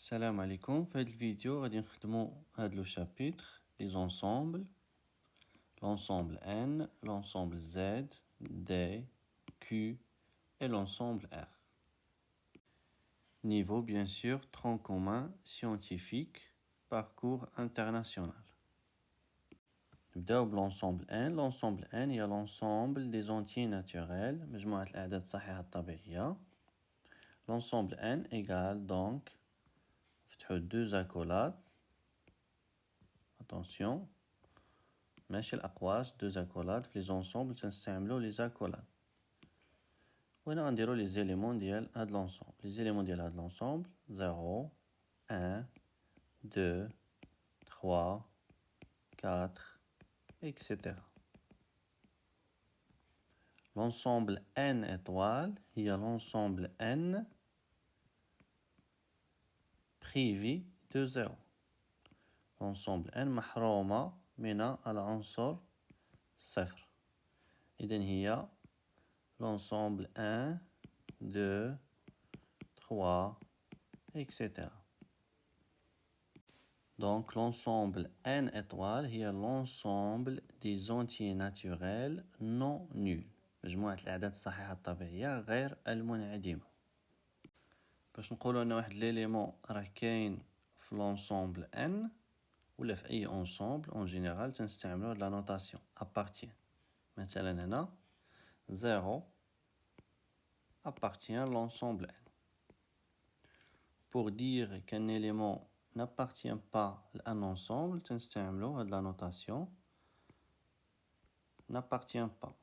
Salam alaikum. Dans cette vidéo, on va voir le chapitre des ensembles, l'ensemble N, l'ensemble Z, D, Q et l'ensemble R. Niveau, bien sûr, tronc commun, scientifique, parcours international. نبداو بالensemble N. L'ensemble N, il y a l'ensemble des entiers naturels, مجموعة الأعداد الصحيحة الطبيعية. L'ensemble N égale donc deux accolades. Attention, ماشي الأقواس deux accolades. في les ensembles تنستعملو les accolades. وهنا غنديرو les éléments ديال هاد l'ensemble. Les éléments ديال هاد l'ensemble 0, 1, 2, 3, 4, etc. L'ensemble N étoile, il y a l'ensemble N privé de 0. L'ensemble N محرومة من العنصر 0. إذن هي l'ensemble 1, 2, 3, etc. Donc l'ensemble N étoile هي l'ensemble des entiers naturels non nuls. مجموعة الأعداد الصحيحة الطبيعية غير المنعدمة. باش نقولوا أن واحد ليليمون راه كاين في l'ensemble N ولا في أي ensemble en général تنستعملو هاد لا نوتاسيون appartient. مثلا هنا 0 appartient à l'ensemble N. Pour dire qu'un élément n'appartient pas à un ensemble, تنستعملو هاد لا نوتاسيون n'appartient pas.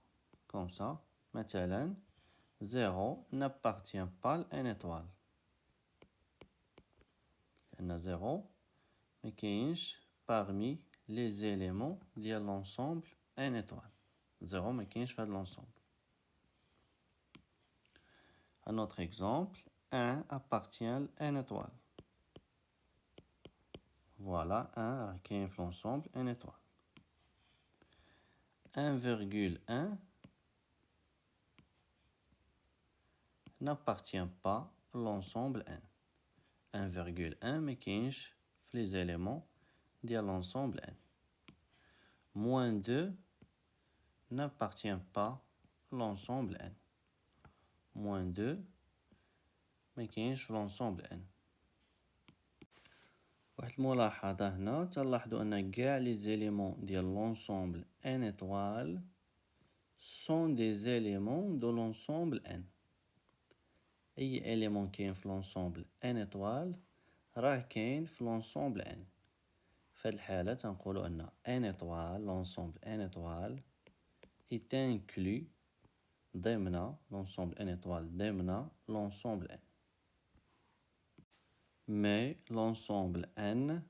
Comme ça, مثلا 0 n'appartient pas à une étoile. لأن 0 ما كاينش parmi les éléments ديال l'ensemble N étoile. 0 ما كاينش في هاد l'ensemble. Un autre exemple, 1 appartient à une étoile. Voilà, 1 راه كاين في l'ensemble N étoile. 1,1 n'appartient pas à l'ensemble N. 1,1 ما كاينش في les éléments ديال l'ensemble N. Moins 2 n'appartient pas à l'ensemble N. Moins 2 ما كاينش في l'ensemble N. واحد الملاحظة هنا تلاحظوا أن كاع les éléments ديال l'ensemble N étoile sont des éléments de l'ensemble N. أي élément كاين في l'ensemble N étoile راه كاين في l'ensemble N. في هاد الحالة تنقولوا أن N étoile, l'ensemble N étoile est inclus ضمن l'ensemble N étoile ضمن l'ensemble N. Mais l'ensemble N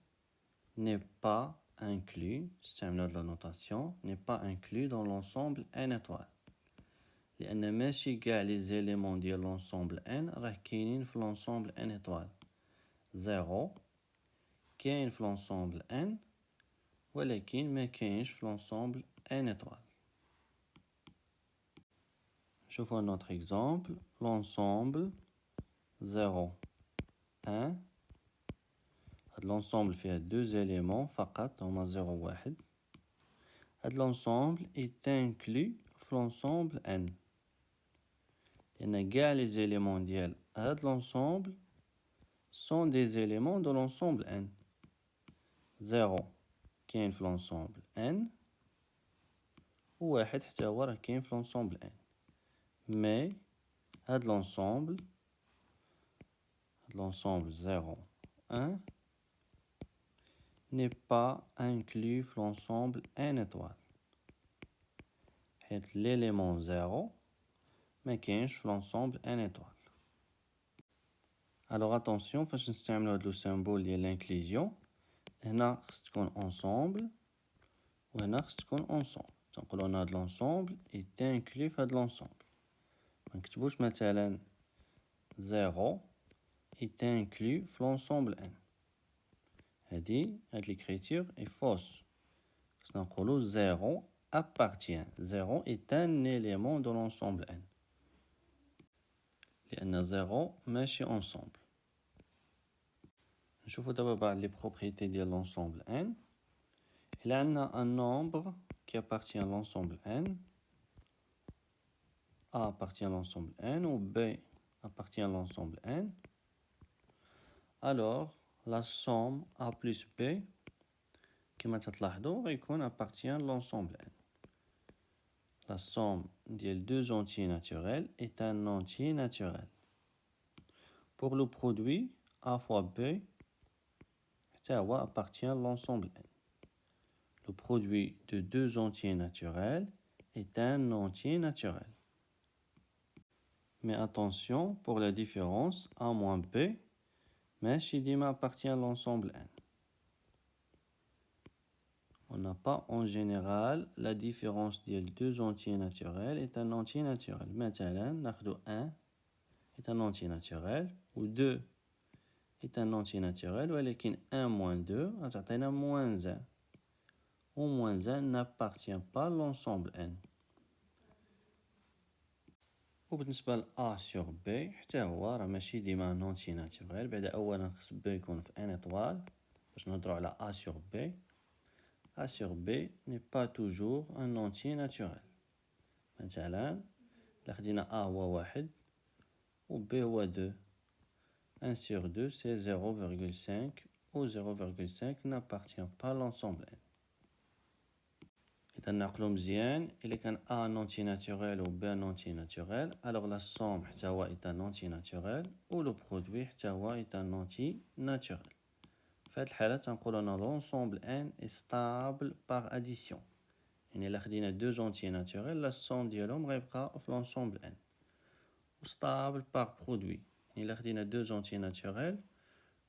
n'est pas inclus, استعملوا la notation, n'est pas inclus dans l'ensemble N étoile. لأن ماشي كاع les éléments ديال l'ensemble N راه كاينين في l'ensemble N étoile. 0 كاين في l'ensemble N ولكن ما كاينش في l'ensemble N étoile. شوفوا un autre exemple, l'ensemble 0, 1. هاد l'ensemble فيها deux éléments فقط هما 0 و 1. هاد l'ensemble est inclus في l'ensemble N. لأن كاع les éléments ديال هاد l'ensemble sont des éléments de l'ensemble N. 0 كاين في l'ensemble N و 1 حتى هو راه كاين في l'ensemble N. Mais هاد l'ensemble 0, 1 n'est pas inclus في l'ensemble N étoile. حيت l'élément 0 ما كاينش في l'ensemble N étoile. Alors attention فاش نستعملو هاد لو سيمبول ديال l'inclusion هنا خص تكون ensemble وهنا خص تكون ensemble. تنقولو أن هاد l'ensemble est inclus في هاد l'ensemble. منكتبوش مثلا 0 est inclus في l'ensemble N. هاد l'écriture est fausse. خصنا نقولو 0 appartient. 0 est un élément de l'ensemble N. لأن 0 ماشي ensemble. نشوفوا دابا بعض les propriétés ديال l'ensemble n. Il a un nombre qui appartient à l'ensemble n. A appartient à l'ensemble n ou B appartient à l'ensemble n. Alors, la somme A plus B, كما تلاحظوا غيكون appartient à l'ensemble n. La somme des deux entiers naturels est un entier naturel. Pour le produit A fois B, appartient à l'ensemble n. Le produit de deux entiers naturels est un entier naturel. Mais attention, pour la différence A moins B, ماشي ديما appartient à l'ensemble n. On n'a pas en général la différence des deux entiers naturels est un entier naturel. مثلا ناخذ 1 est un entier naturel ou 2 est un entier naturel ولكن 1 moins 2 غتعطينا moins 1. Ou moins 1 n'appartient pas à l'ensemble n. وبالنسبة ل A sur B حتى هو راه ماشي ديما un entier naturel. بعدا أولا خص B يكون في n étoile باش نهضرو على A sur B. A sur B n'est pas toujours un entier naturel. مثلا إلا خدينا A هو 1 و B هو 2. 1 sur 2 c'est 0,5 ou 0,5 n'appartient pas à l'ensemble n. إذا نعقلو مزيان إلا كان A un entier naturel ou B un entier naturel, alors la somme حتى هو est un entier naturel ou le produit حتى هو est un entier naturel. في هاد الحالة تنقولو أن l'ensemble n est stable par addition. يعني إلا خدينا deux entiers naturels, la somme ديالهم غيبقى في l'ensemble n. و stable par produit. يعني إلا خدينا deux entiers naturels,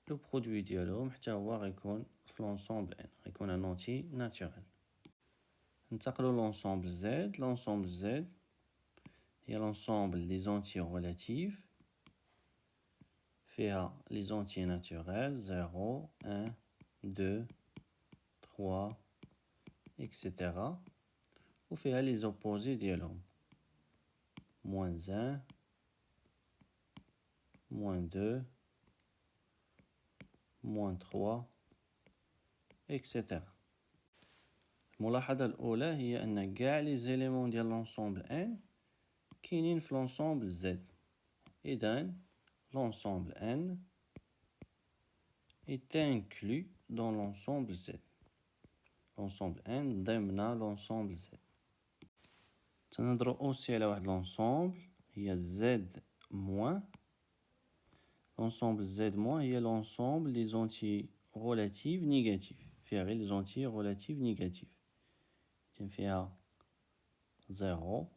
le produit ديالهم حتى هو غيكون في l'ensemble n. غيكون un entier naturel. ننتقلوا l'ensemble Z. L'ensemble Z est l'ensemble des entiers relatifs. فيها les entiers naturels 0, 1, 2, 3, etc. وفيها les opposés ديالهم moins 1, moins 2, moins 3, etc. الملاحظة الأولى هي أن كاع لي زيليمون ديال l'ensemble n كاينين في l'ensemble Z. إذن l'ensemble n est inclus dans l'ensemble Z. L'ensemble n ضمن l'ensemble Z. تنهضروا aussi على واحد l'ensemble هي Z moins. L'ensemble Z moins هي l'ensemble des entiers relatifs négatifs. فيها غير les entiers relatifs négatifs. فيها 0,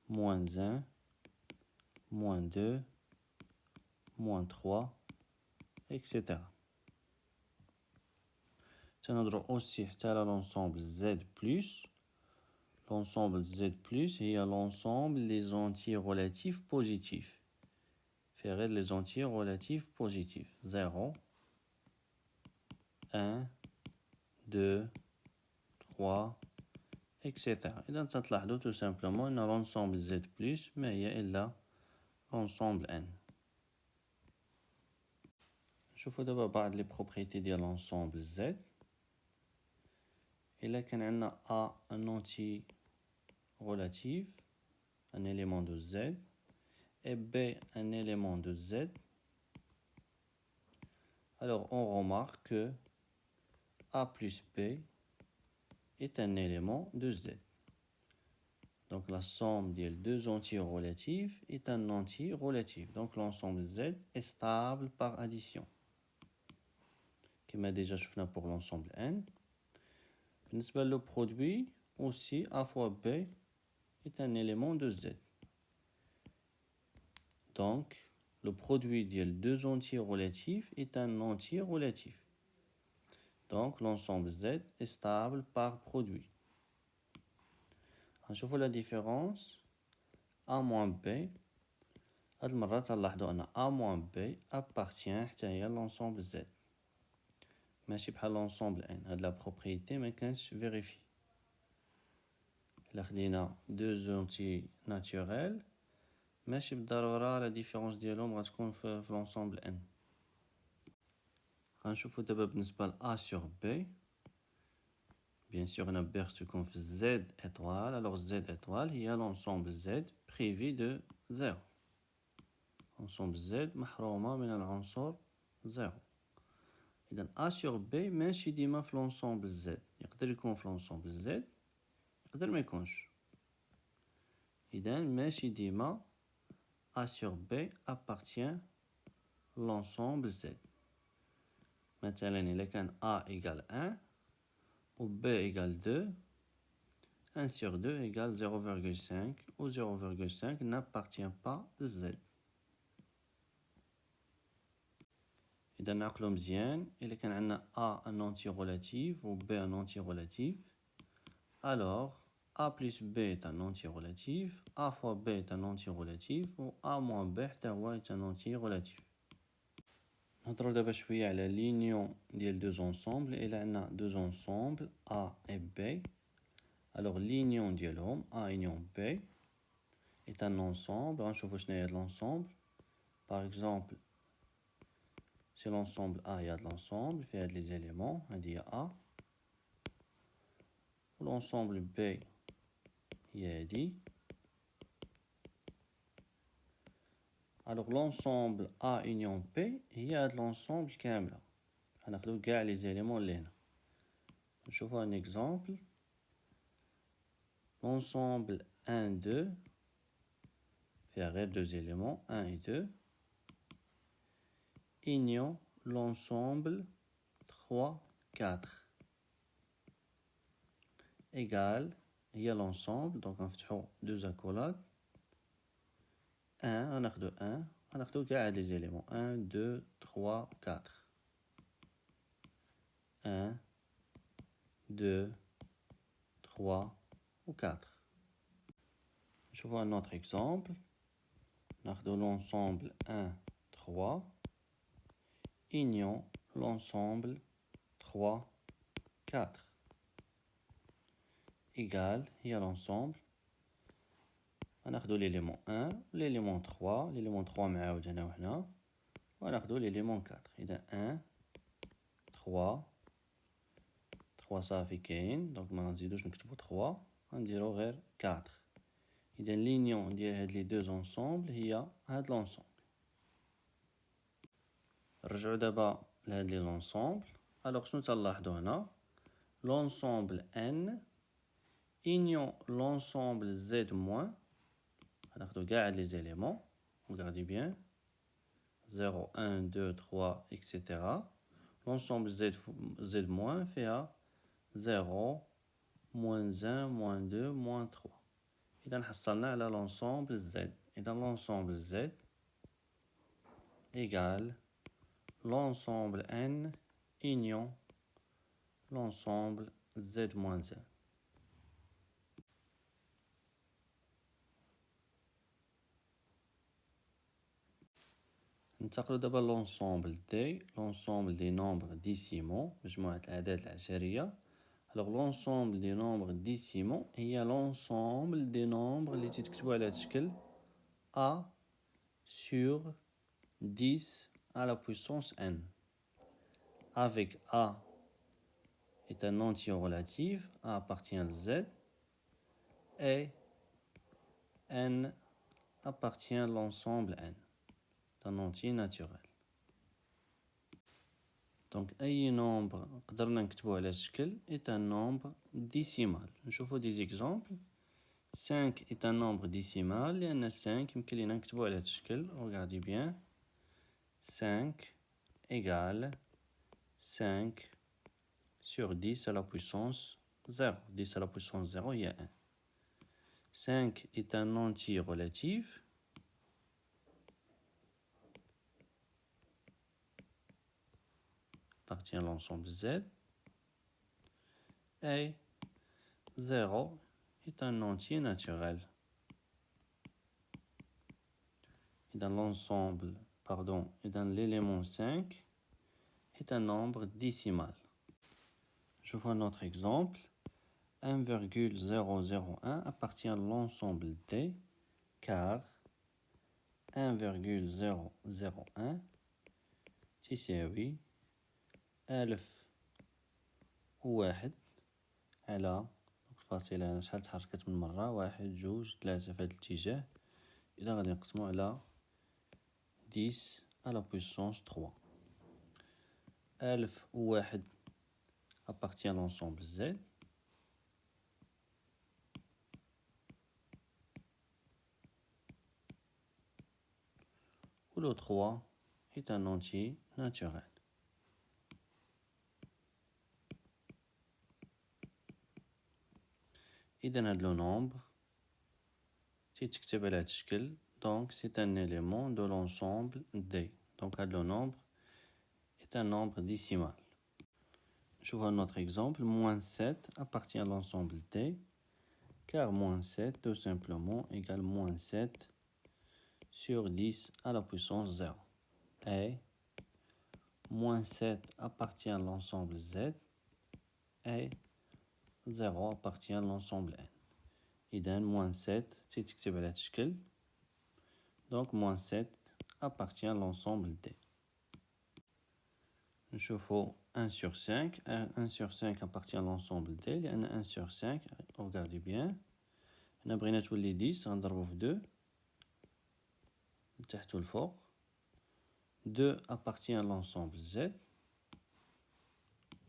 moins 1, moins 2, moins 3, etc. تنهضروا aussi حتى على l'ensemble Z+. L'ensemble Z+, هي l'ensemble des entiers relatifs positifs. فيها غير les entiers relatifs positifs. 0, 1, 2, 3, etc. إذا تلاحظوا tout simplement أن l'ensemble Z+, ما هي إلا l'ensemble n. نشوفوا دابا بعض les propriétés ديال l'ensemble Z. إلا كان عندنا A un entier relatif, un élément de Z, et B un élément de Z, alors on remarque que A plus B est un élément de Z. Donc la somme des deux entiers relatifs est un entier relatif. Donc l'ensemble Z est stable par addition. Comme déjà شفنا pour l'ensemble n. بالنسبة le produit aussi A fois B est un élément de Z. Donc le produit des deux entiers relatifs est un entier relatif. Donc l'ensemble Z est stable par produit. نشوفوا la différence A moins B. هاد المرة تلاحظوا أن A moins B appartient حتى هي l'ensemble Z. ماشي بحال l'ensemble N. هاد la propriété ما كانش vérifiée. إلا خدينا deux entiers naturels ماشي بالضرورة la différence ديالهم غتكون في l'ensemble N. غنشوفو دابا بالنسبة ل A sur B. Bien sûr, on a perçu qu'on fait Z étoile. Alors Z étoile, il y a l'ensemble Z privé de 0. Ensemble Z محرومة من العنصر 0. إذا A sur B ماشي ديما في l'ensemble Z. يقدر يكون في l'ensemble Z، يقدر ما يكونش. إذا ماشي ديما A sur B appartient l'ensemble Z. مثلا إلا كان A égale 1 ou B égale 2, 1 sur 2 égale 0,5 ou 0,5 n'appartient pas à Z. إذا نعقلو مزيان، إلا كان عندنا A un entier relatif ou B un entier relatif، alors A plus B est un entier relatif, A fois B est un entier relatif ou A moins B حتى هو est un entier relatif. نهضرو دابا شوية على l'union ديال deux ensembles. إلا عندنا deux ensembles A et B، alors l'union ديالهم A union B est un ensemble. غنشوفو شناهي هاد l'ensemble. Par exemple, si l'ensemble A il y a de l'ensemble, fait les éléments, on dit A. L'ensemble B il y a dit. Alors l'ensemble A union B il y a de l'ensemble كاملة. هناخدو كاع les éléments اللي هنا. نشوفو un exemple. L'ensemble 1, 2 fait غير deux éléments, 1 et 2. Union l'ensemble 3, 4 égale, il y a l'ensemble, donc on fait deux accolades. 1, on a 1, on a des éléments. 1, 2, 3, 4. 1, 2, 3 ou 4. Je vois un autre exemple. On a l'ensemble 1, 3. Union l'ensemble 3, 4. Égal, il y a l'ensemble. On a l'élément 1, l'élément 3, l'élément 3 معاود هنا وهنا. وناخدو l'élément 4. إذا 1, 3, 3 صافي كاين، دونك ما غنزيدوش نكتبو 3، غنديرو غير 4. إذا l'union ديال هاد لي deux ensembles هي هاد l'ensemble. نرجعو دابا لهاد لي l'ensemble. alors شنو تنلاحظو هنا؟ l'ensemble n union l'ensemble z moins. غناخدو كاع هاد لي éléments. Regardez bien. 0, 1, 2, 3, etc. L'ensemble z moins fait à 0, moins 1, moins 2, moins 3. إذا حصلنا على l'ensemble z. إذا l'ensemble z égale l'ensemble n union l'ensemble z moins 1. ننتقلوا دابا l'ensemble D, l'ensemble des nombres décimaux، مجموعة الأعداد العشرية. Alors l'ensemble des nombres décimaux هي l'ensemble des nombres اللي تيتكتبوا على هاد الشكل A sur 10 à la puissance n. Avec A est un entier relatif, A appartient à Z, et n appartient à l'ensemble n. C'est un entier naturel. Donc أي nombre قدرنا نكتبوه على الشكل est un nombre décimal. نشوفو des exemples. 5 est un nombre décimal لأن 5 يمكن لينا نكتبوه على هاد الشكل. Regardez bien. 5 égale 5 sur 10 à la puissance 0. 10 à la puissance 0, il y a 1. 5 est un entier relatif. Appartient à l'ensemble Z. Et 0 est un entier naturel. Et dans l'ensemble, et dans l'élément 5 est un nombre décimal. Je vois un autre exemple. 1,001 appartient à l'ensemble D car 1,001 تساوي 1001 على الفاصلة هنا شحال تحركت من مرة، 1 2 3 في هذا الاتجاه، إذا غادي نقسمو على 10 على بويسونس 3. 1001 appartient à l'ensemble Z. Où le 3 est un entier naturel. إذا هاد le nombre تيتكتب على هاد الشكل، donc c'est un élément de l'ensemble D. Donc هاد le nombre est un nombre décimal. Je vois notre exemple, moins 7 appartient à l'ensemble D, car moins 7 tout simplement égale moins 7 sur 10 à la puissance 0. Et moins 7 appartient à l'ensemble Z, et 0 appartient à l'ensemble N. إذا moins 7 تيتكتب على هاد الشكل، donc moins 7 appartient à l'ensemble D. نشوفو 1 sur 5. 1 sur 5 appartient à l'ensemble D لأن 1 sur 5 regardez bien هنا بغينا تولي 10 غنضربو في 2 لتحت والفوق. 2 appartient à l'ensemble Z.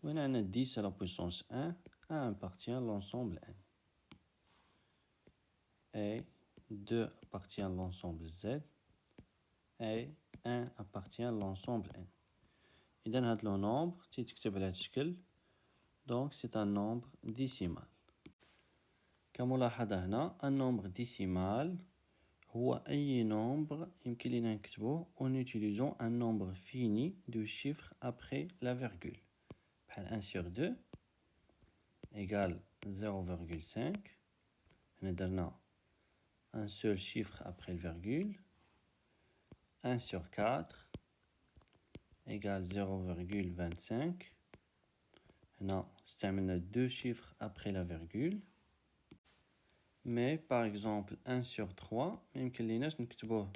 وهنا عندنا 10 à la puissance 1 appartient à l'ensemble N. Et 2 appartient à l'ensemble Z. Et 1 appartient à l'ensemble N. إذا هاد لو نومبر تيتكتب على هاد الشكل، donc c'est un nombre décimal. كملاحظة هنا un nombre décimal هو أي nombre يمكن لينا نكتبوه en utilisant un nombre fini de chiffres après la virgule. بحال 1 sur 2 égale 0,5. هنا درنا un seul chiffre après le virgule. 1 sur 4 égale 0,25. هنا استعملنا 2 chiffres après la virgule. Mais par exemple 1 sur 3 ما يمكن ليناش نكتبوه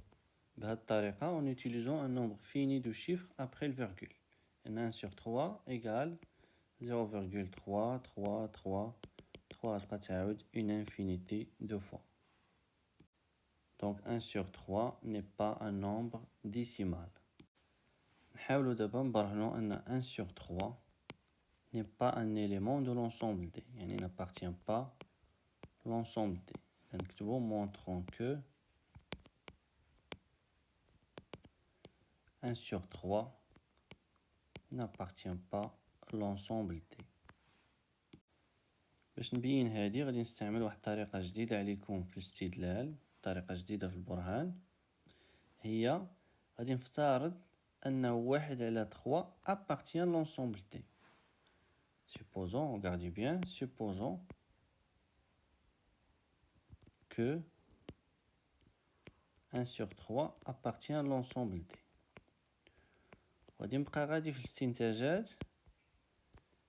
بهذه الطريقة en utilisant un nombre fini de chiffres après le virgule. 1 sur 3 égale 0,333 تبقى تعاود une infinité de fois. Donc 1 sur 3 n'est pas un nombre décimal. نحاولوا دابا نبرهنوا أن 1 sur 3 n'est pas un élément de l'ensemble D, يعني n'appartient pas l'ensemble D. نكتبوا montrons que 1 sur 3 n'appartient pas l'ensemble D. باش نبين هذه غادي نستعمل واحد الطريقة جديدة عليكم في الاستدلال، طريقة جديدة في البرهان، هي غادي نفترض أن 1 على 3 appartient à l'ensemble D. Supposons, regardez bien, supposons que 1 sur 3 appartient à l'ensemble D. غادي نبقى غادي في الاستنتاجات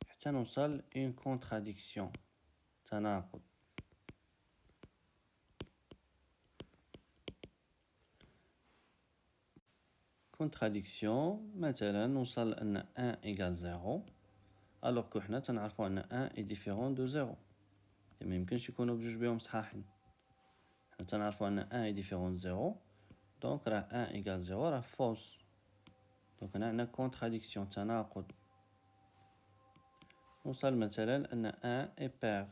حتى نوصل une contradiction، تناقض. contradiction مثلا نوصل أن 1 égale 0 alors que حنا تنعرفو أن 1 est différent de 0. ما يمكنش يكونوا بجوج بهم صحاحين. حنا تنعرفو أن 1 est différent de 0، donc راه 1 égale 0 راه fausse. donc هنا عندنا contradiction، تناقض. نوصل مثلا أن 1 est pair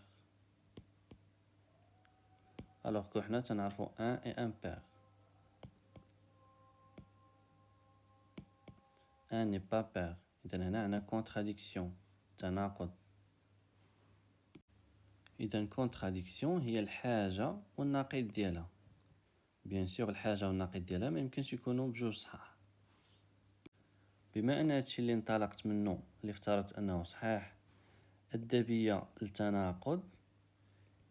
alors que حنا تنعرفو 1 est impair. 1 n'est pas pair. إذا هنا عندنا contradiction، تناقض. إذا contradiction هي الحاجة والنقيض ديالها. بيان سور الحاجة والنقيض ديالها ما يمكنش يكونوا بجوج صحاح. بما أن هادشي اللي انطلقت منه اللي افترضت أنه صحيح أدى بيا للتناقض،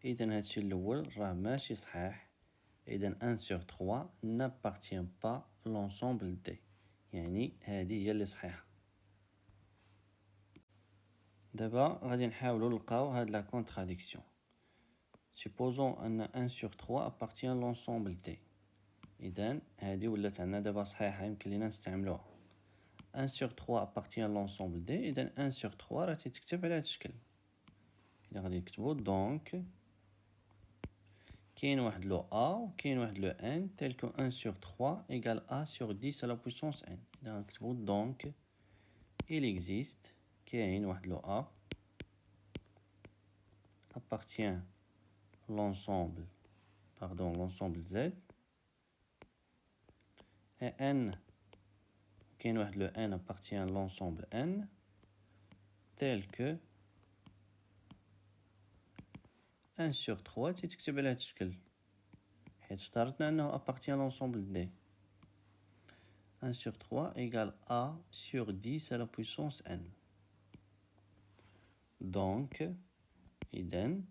إذا هادشي الأول راه ماشي صحيح. إذا 1 sur 3 n'appartient pas l'ensemble D، يعني هذه هي اللي صحيحة. دابا غادي نحاولوا نلقاو هاد لا contradiction. supposons أن 1 sur 3 appartient à l'ensemble D. إذا هذه ولات عندنا دابا صحيحة، يمكن لينا نستعملوها. 1 sur 3 appartient à l'ensemble D. إذا 1 sur 3 راه تيتكتب على هذا الشكل. إذا غادي نكتبو دونك كاين واحد لو A و كاين واحد لو N tel que 1 sur 3 égale A sur 10 à la puissance N. إذا غنكتبو دونك il existe كاين واحد لو A appartient l'ensemble Z et N كاين واحد لو N appartient à l'ensemble N tel que 1 sur 3 تيتكتب على هذا الشكل حيت اشترطنا أنه appartient à l'ensemble D. 1 sur 3 égale A sur 10 à la puissance N. Donc إذن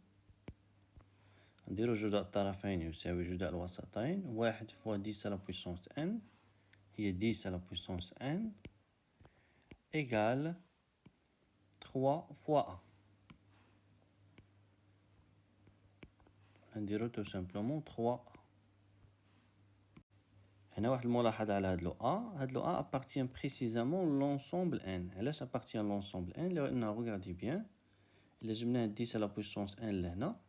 نديرو جداء الطرفين يساوي جداء الوسطين. 1 fois 10 à la puissance N هي 10 à la puissance N égale 3 fois A. نديرو tout simplement 3A. هنا واحد الملاحظة على هاد لو A. هاد لو A appartient précisément l'ensemble N. علاش appartient l'ensemble N؟ لأنه regardez bien إلا جبناه 10 à la puissance N لهنا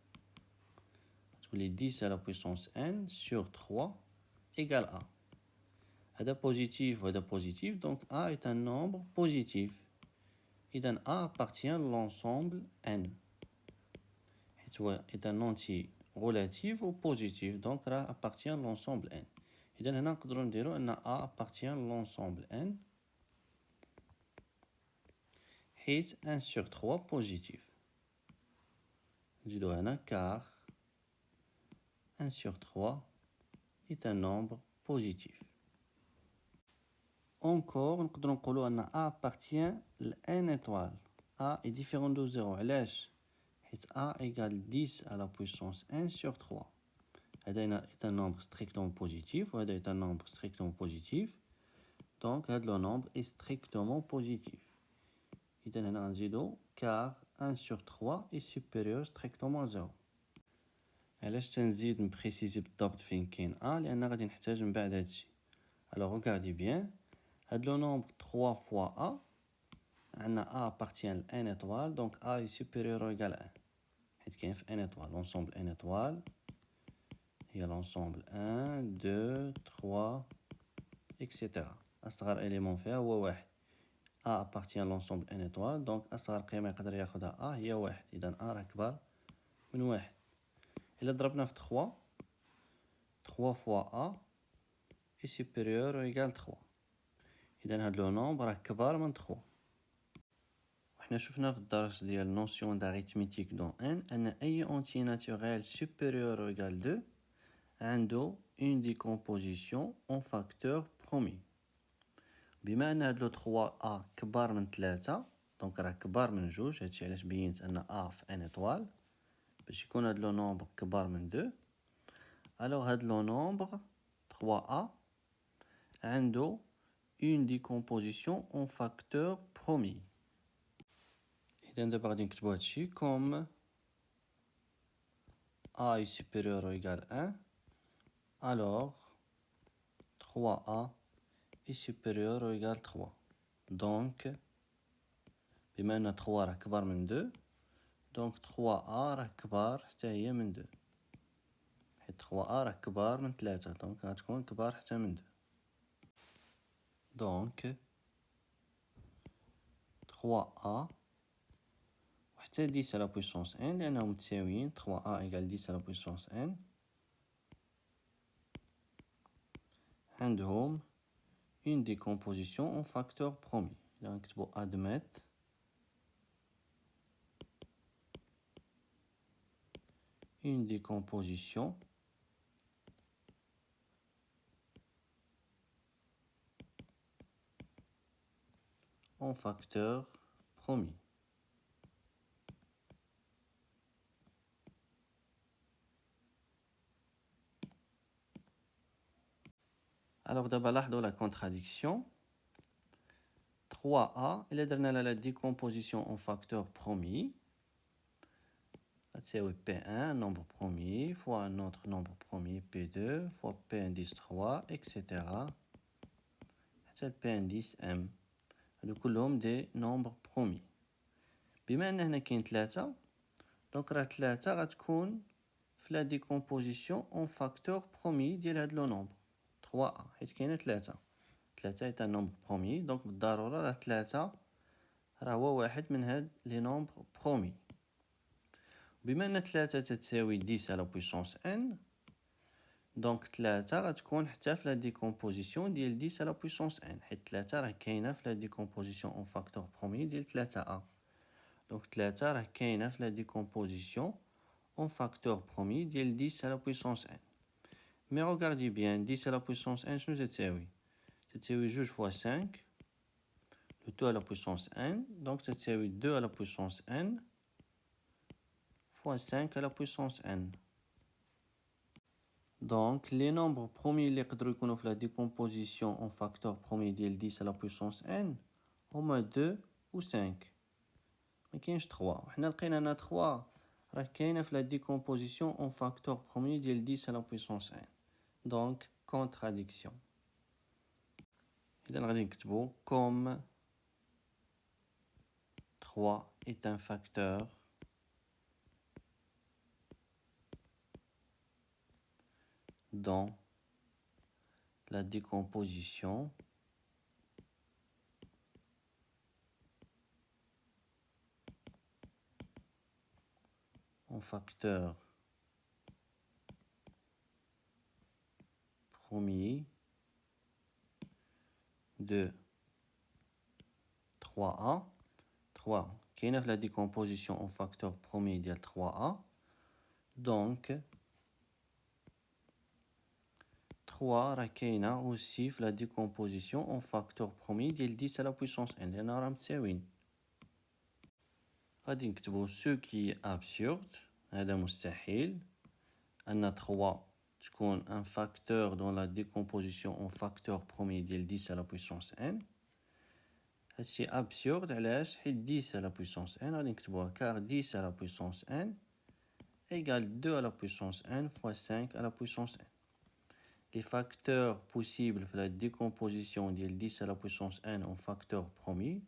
تولي 10 à la puissance N sur 3 égale A. هذا positif وهذا positif, donc A est un nombre positif. إذن A appartient à l'ensemble N. حيت هو est un entier relatif ou positif, donc راه appartient à l'ensemble N. إذن هنا نقدرو نديرو أن A appartient à l'ensemble N حيت 1 sur 3 positif. نزيدو هنا car 1 sur 3 est un nombre positif. Encore, نقدرو نقولو أن A appartient ل N étoile. A est différent de 0. علاش؟ حيت A égale 10 à la puissance N sur 3. هذا est un nombre strictement positif وهذا est un nombre strictement positif. Donc هذا le nombre est strictement positif. إذن هنا غنزيدو car 1 sur 3 est supérieur strictement à 0. علاش تنزيد نبريسيزي بالضبط فين كاين A؟ لأن غادي نحتاج من بعد هادشي. Alors regardez bien. هاد le nombre 3 fois A, عندنا A appartient à N étoile, donc A est supérieur ou égal à 1. حيت كاين في N étoile, l'ensemble N étoile هي l'ensemble 1, 2, 3, etc. أصغر élément فيها هو 1. A appartient à l'ensemble N étoile, donc أصغر قيمة يقدر ياخدها A هي 1. إذن A راه كبر من 1. إلا ضربنا في 3, 3 fois A est supérieur ou égal à 3. إذن هاد لو نومبر راه كبار من 3. وحنا شفنا في الدرس ديال نوسيون d'arithmétique dans N أن أي entier naturel supérieur ou égal à 2 عنده une décomposition en facteur premier. بما أن هاد لو 3A كبار من 3 دونك راه كبار من 2. هادشي علاش بينت أن A في N étoile باش يكون هاد لو نومبر كبار من 2. alors هاد لو نومبر 3A عنده une décomposition en facteur premier. إذن دابا غادي نكتبو هادشي comme A est supérieur ou égal à 1, alors 3A est supérieur ou égal à 3. Donc بما أن 3 راه كبار من 2 donc 3A راه كبار حتى هي من 2 حيت 3A راه كبار من 3 donc غتكون كبار حتى من 2. donc 3A حتى 10 à la puissance n لأنهم متساويين. 3A égale 10 à la puissance n عندهم une décomposition en facteur premier. إذا نكتبو admettre une décomposition en facteur premier. Alors d'abord لاحظوا la contradiction. 3A إلا درنا لها la décomposition en facteur premier c'est P1 nombre premier fois un autre nombre premier P2 fois P indice 3 etc. c'est P indice M. هادو كلهم دي نومبر برومي. بما ان هنا كاين 3 دونك راه 3 غتكون في لا ديكومبوزيسيون اون فاكتور برومي ديال هاد لو نومبر 3 حيت كاينه 3 هي نومبر برومي، دونك بالضروره راه 3 راه هو واحد من هاد لي نومبر برومي. بما ان 3 تتساوي 10 على بويسونس ان، دونك 3 غتكون حتى في لا ديكومبوزيسيون ديال 10 على بويسونس ان، حيت 3 راه كاينه في لا ديكومبوزيسيون اون فاكتور برومي ديال 3 دونك 3 راه كاينه في لا ديكومبوزيسيون اون فاكتور برومي ديال 10 على بويسونس ان. مي روغاردي بيان 10 على بويسونس ان شنو تتساوي؟ تتساوي 2 فوا 5 لو تو على بويسونس ان، دونك تتساوي 2 على بويسونس ان fois 5 à la puissance n. Donc, les nombres premiers اللي يقدروا يكونوا في la décomposition en facteur premier ديال 10 à la puissance n هما 2 و 5. ما كاينش 3. وحنا لقينا ان 3 راه كاينه في la décomposition en facteur premier ديال 10 à la puissance n. Donc, contradiction. إذا غادي نكتبو comme 3 est un facteur dans la décomposition en facteur premier de 3A. 3 كاينه في la décomposition en facteur premier ديال 3A. Donc 3 راه كاينه aussi في la décomposition en facteur premier ديال 10 à la puissance n لأن راه متساويين. غادي نكتبو ce qui est absurde، هذا مستحيل أن 3 تكون un facteur dans la décomposition en facteur premier ديال 10 à la puissance n. هادشي absurde علاش؟ حيت 10 à la puissance n غادي نكتبوها car 10 à la puissance n égale 2 à la puissance n fois 5 à la puissance n. Les facteurs possibles في la décomposition ديال 10 à la puissance n en facteur premier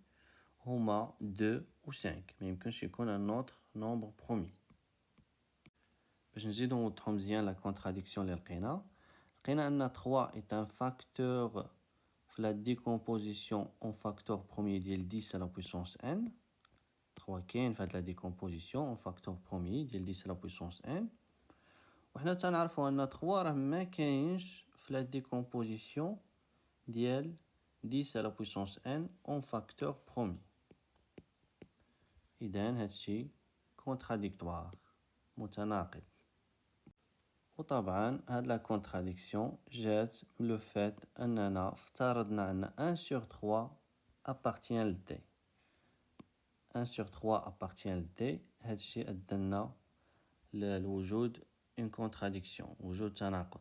هما 2 و 5. ما يمكنش يكون un autre nombre premier. باش نزيدو نوضحو مزيان la contradiction اللي لقينا ان 3 est un facteur في la décomposition en facteur premier ديال 10 à la puissance n. 3 كاين في هاد la décomposition en facteur premier ديال 10 à la puissance n. وحنا تنعرفو ان 3 راه ما كاينش في la décomposition ديال 10 à la puissance n en facteur premier. إذن هادشي contradictoire متناقض. وطبعا هاد لا contradiction جات من لو فات اننا افترضنا ان 1 sur 3 appartient ل d. 1 sur 3 appartient ل d. هادشي ادنا لوجود une contradiction، وجود تناقض.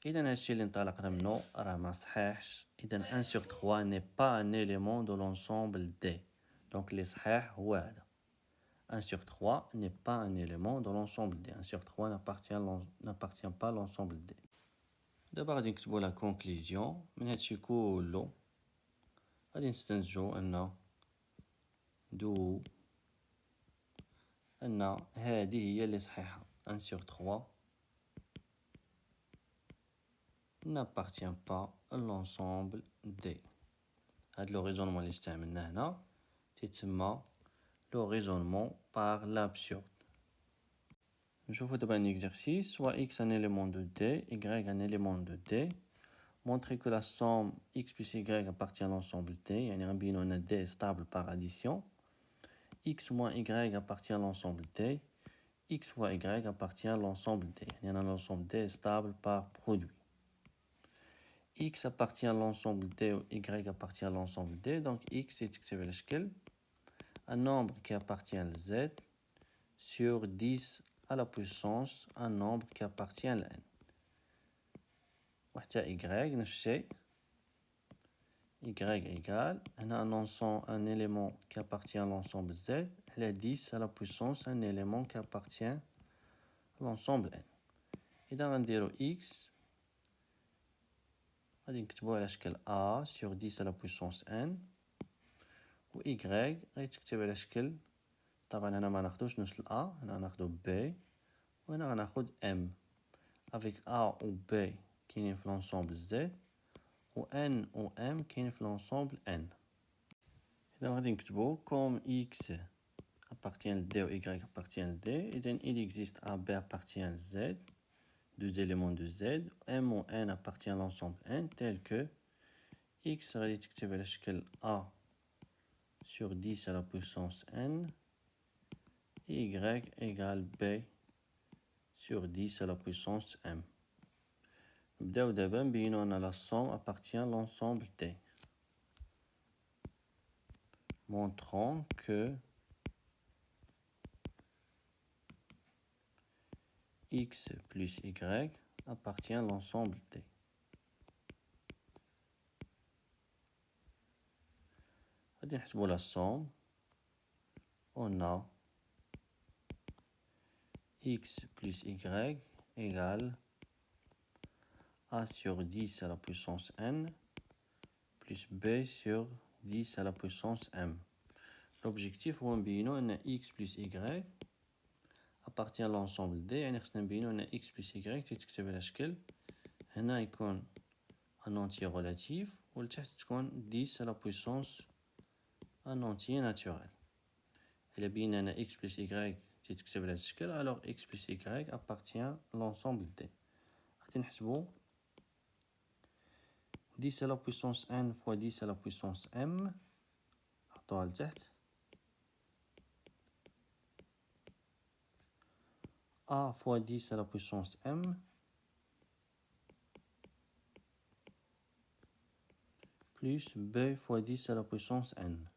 إذن هادشي اللي انطلقنا منه راه ما صحيحش. إذن 1 sur 3 n'est pas un élément de l'ensemble d. donc اللي صحيح هو هذا. 1 sur 3 n'est pas un élément de l'ensemble D. 1 sur 3 n'appartient pas à l'ensemble D. دابا غادي نكتبو لا كونكليزيون من هادشي كلو. غادي نستنتجو ان هذه هي اللي صحيحة. 1 sur 3 n'appartient pas à l'ensemble D. هاد لو ريزونمون اللي استعملناه هنا تيتسمى le raisonnement par l'absurde. نشوفو دابا un exercice. soit x un élément de D, y un élément de D. Montrer que la somme x plus y appartient à l'ensemble D. يعني غنبينو ان D est stable par addition. x moins y appartient à l'ensemble D. x fois y appartient à l'ensemble D. يعني l'ensemble D est stable par produit. x appartient à l'ensemble D ou y appartient à l'ensemble D. Donc x يتكتب على شكل un nombre qui appartient à Z sur 10 à la puissance un nombre qui appartient à n. وحتى y نفس الشيء. y égale un élément qui appartient à l'ensemble Z على 10 à la puissance un élément qui appartient à l'ensemble n. إذا غنديرو x غادي نكتبوه على شكل a sur 10 à la puissance n و y غادي تكتب على شكل، طبعا هنا ما ناخدوش نفس ال A، هنا ناخدو B، وهنا غناخد M. avec A و B كاينين في l'ensemble Z، و N و M كاينين في l'ensemble N. إذا غادي نكتبو comme X appartient à D ou Y appartient à D، إذا il existe A, B appartient à Z، deux éléments de Z، M ou N appartient à l'ensemble N tel que X غادي تكتب على شكل A sur 10 à la puissance N، Y égale B sur 10 à la puissance M. نبداو دابا نبينو أن la somme appartient à l'ensemble T. Montrons que X plus Y appartient à l'ensemble T. غادي نحسبو la somme. On a X plus Y égale A sur 10 à la puissance N plus B sur 10 à la puissance M. L'objectif هو نبينو أن X plus Y appartient à l'ensemble D، يعني خصنا نبينو أن X plus Y تتكتب على شكل هنا يكون un entier relatif ولتحت تكون 10 à la puissance un entier naturel. إلا بينا أن X plus Y تتكتب على هذا الشكل، alors X plus Y appartient à l'ensemble D. غادي نحسبو 10 à la puissance N fois 10 à la puissance M، نحطوها لتحت، A fois 10 à la puissance M plus B fois 10 à la puissance N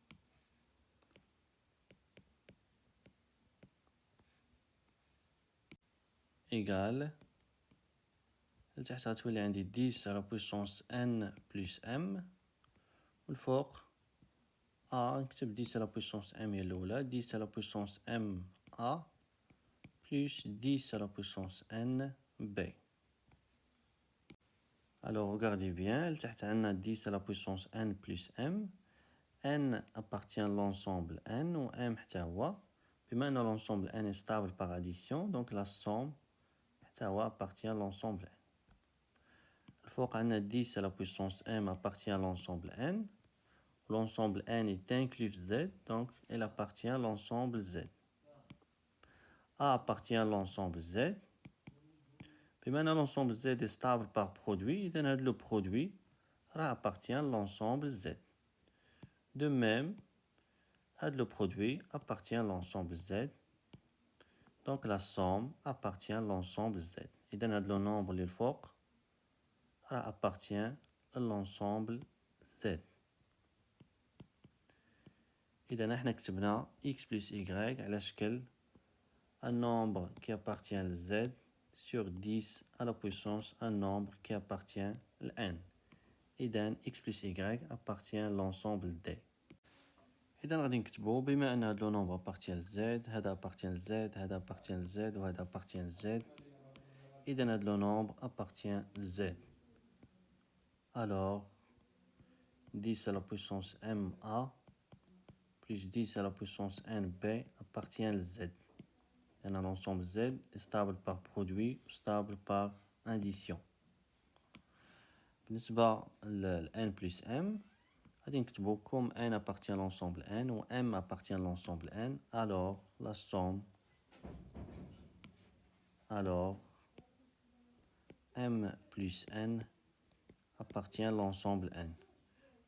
égale، لتحت غتولي عندي 10 à la puissance N plus M، والفوق A نكتب 10 à la puissance M هي الأولى، 10 à la puissance M A plus 10 à la puissance N B. Alors regardez bien, لتحت عندنا 10 à la puissance N plus M، N appartient à l'ensemble N و M حتى هو، بما أن l'ensemble N est stable par addition donc la somme حتى هو appartient à l'ensemble N. الفوق عندنا 10 à la puissance M appartient à l'ensemble N، l'ensemble N est inclus Z donc elle appartient à l'ensemble Z. A appartient à l'ensemble Z، بما أن l'ensemble Z est stable par produit إذا هذا le produit راه appartient à l'ensemble Z. De même le produit appartient à l'ensemble Z donc la somme appartient à l'ensemble Z. إذا هذا le nombre اللي الفوق راه appartient à l'ensemble Z. إذا احنا كتبنا X plus Y على شكل un nombre qui appartient à Z sur 10 à la puissance un nombre qui appartient à N. إذا X plus Y appartient à l'ensemble D. إذا غادي نكتبو بما أن هاد لو نومبر appartient à Z، هذا appartient à Z، هذا appartient à Z وهذا appartient à Z، إذا هاد لو نومبر appartient à Z. Alors 10 à la puissance MA plus 10 à la puissance NB appartient à Z. Un ensemble Z est stable par produit ou stable par addition. بالنسبة ل N plus M غادي نكتبو comme N appartient à l'ensemble N ou M appartient à l'ensemble N, alors la somme M plus N appartient à l'ensemble N.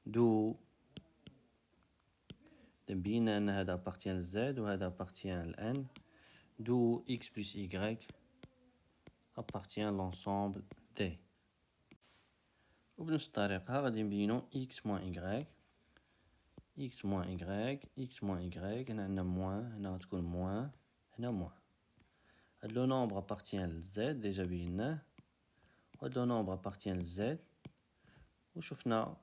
D'où نبينا أن هذا appartient à Z وهذا appartient à N، d'où X plus Y appartient à l'ensemble D. وبنفس الطريقة غادي نبينو X moins Y، X moins Y، X moins Y، هنا عندنا موان، هنا غتكون موان، هنا موان. هاد لو نومبر appartient à Z ديجا بيناه، وهاد لو نومبر appartient à Z، وشفنا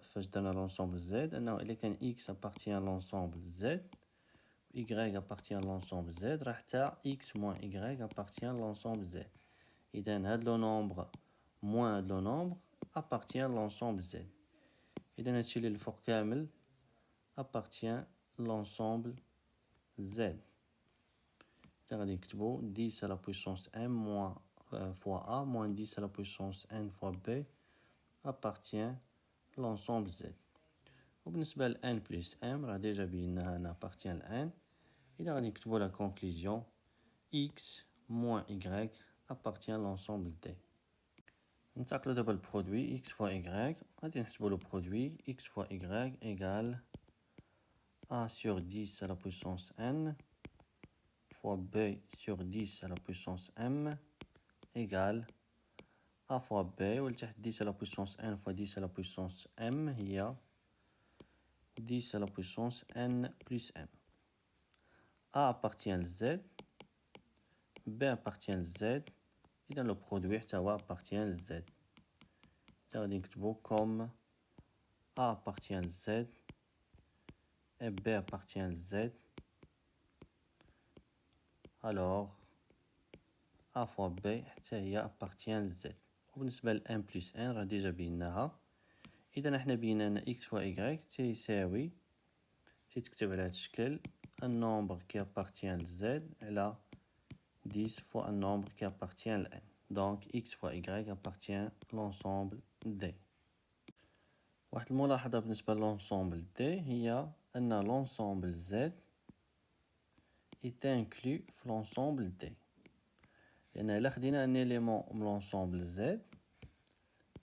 فاش درنا l'ensemble Z أنه إلا كان X appartient à l'ensemble Z Y appartient à l'ensemble Z راه حتى X moins Y appartient à l'ensemble Z. إذا هاد لو نومبر موان هاد لو نومبر appartient à l'ensemble Z. إذا هادشي اللي الفوق كامل appartient l'ensemble Z. غادي نكتبو 10 à la puissance m moins fois a moins 10 à la puissance n fois b appartient l'ensemble Z. وبالنسبة ل n plus m راه ديجا بيناها أنها appartient ل n. إذا غادي نكتبو la conclusion x moins y appartient l'ensemble D. ننتقلو دابا للبرودوي x fois y. غادي نحسبو لو برودوي x fois y égale a sur 10 à la puissance n fois b sur 10 à la puissance m égale a fois b ولتحت 10 à la puissance n fois 10 à la puissance m هي 10 à la puissance n plus m. a appartient à z, b appartient à z, إذا le produit حتى هو appartient à z. غادي نكتبو comme a appartient à z et b appartient à z, alors a fois b حتى هي appartient à z. وبالنسبة ل n plus n راه ديجا بيناها. إذا حنا بينا أن x fois y تيساوي تيتكتب على هاد الشكل un nombre qui appartient à z على 10 fois un nombre qui appartient à n. Donc x fois y appartient à l'ensemble D. واحد الملاحظة بالنسبة للانسومبل D هي أن l'ensemble Z est inclus في l'ensemble D. لأن إلا خدينا un élément من l'ensemble Z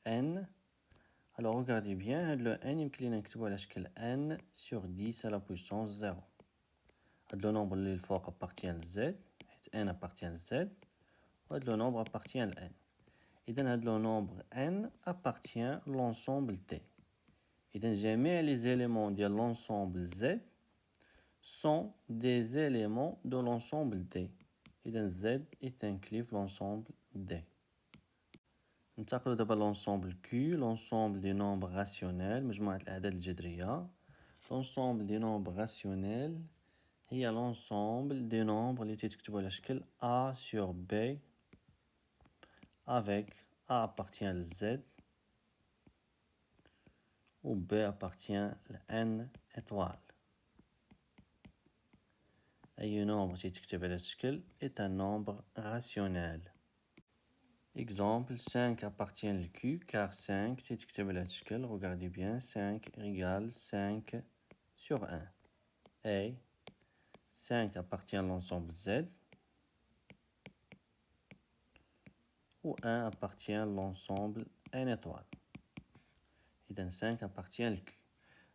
n, alors regardez bien هاد le n يمكن لينا نكتبو على شكل n sur 10 à la puissance 0. هاد le nombre اللي الفوق appartient à Z حيت n appartient à Z و هاد le nombre appartient à n. إذا هاد le nombre n appartient à l'ensemble T. إذا جميع les éléments de l'ensemble Z sont des éléments de l'ensemble D. إذا Z est inclus في l'ensemble D. ننتقلو دابا l'ensemble Q, l'ensemble des nombres rationnels, مجموعة الأعداد الجذرية. L'ensemble des nombres rationnels هي l'ensemble des nombres اللي تيتكتبو على شكل A sur B avec A appartient à Z ou B appartient à n étoiles. أي nombre تيتكتب على الشكل est un nombre rationnel. Exemple, 5 appartient à Q car 5 تيتكتب على الشكل. Regardez bien, 5 égale 5 sur 1. Et 5 appartient à l'ensemble Z ou 1 appartient à l'ensemble n étoiles. Et 5 appartient à Q.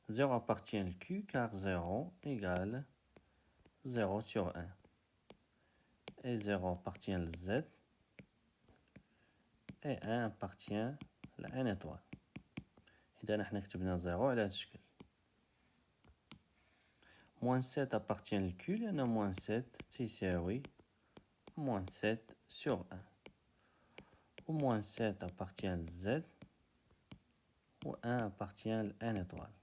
0 appartient à Q car 0 égale 0 sur 1. Et 0 appartient à Z et 1 appartient à n étoile. إذا نحن كتبنا 0 على هذا الشكل. Moins 7 appartient à Q لأن moins 7 تيساوي moins 7 sur 1. Ou moins 7 appartient à Z ou 1 appartient à n étoile.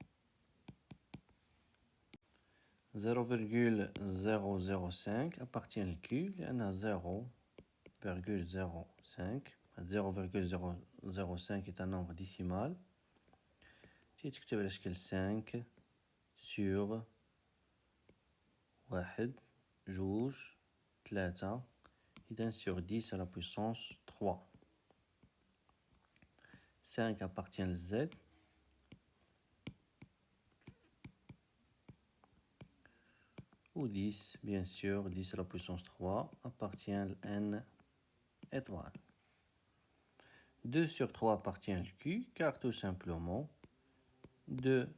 0,005 appartient à Q لأن 0,05 0,005 est un nombre décimal تيتكتب على شكل 5 sur 1 جوج 3 إذا sur 10 à la puissance 3. 5 appartient à Z ou 10, bien sûr, 10 à la puissance 3 appartient à n étoiles. 2 sur 3 appartient à Q, car tout simplement, 2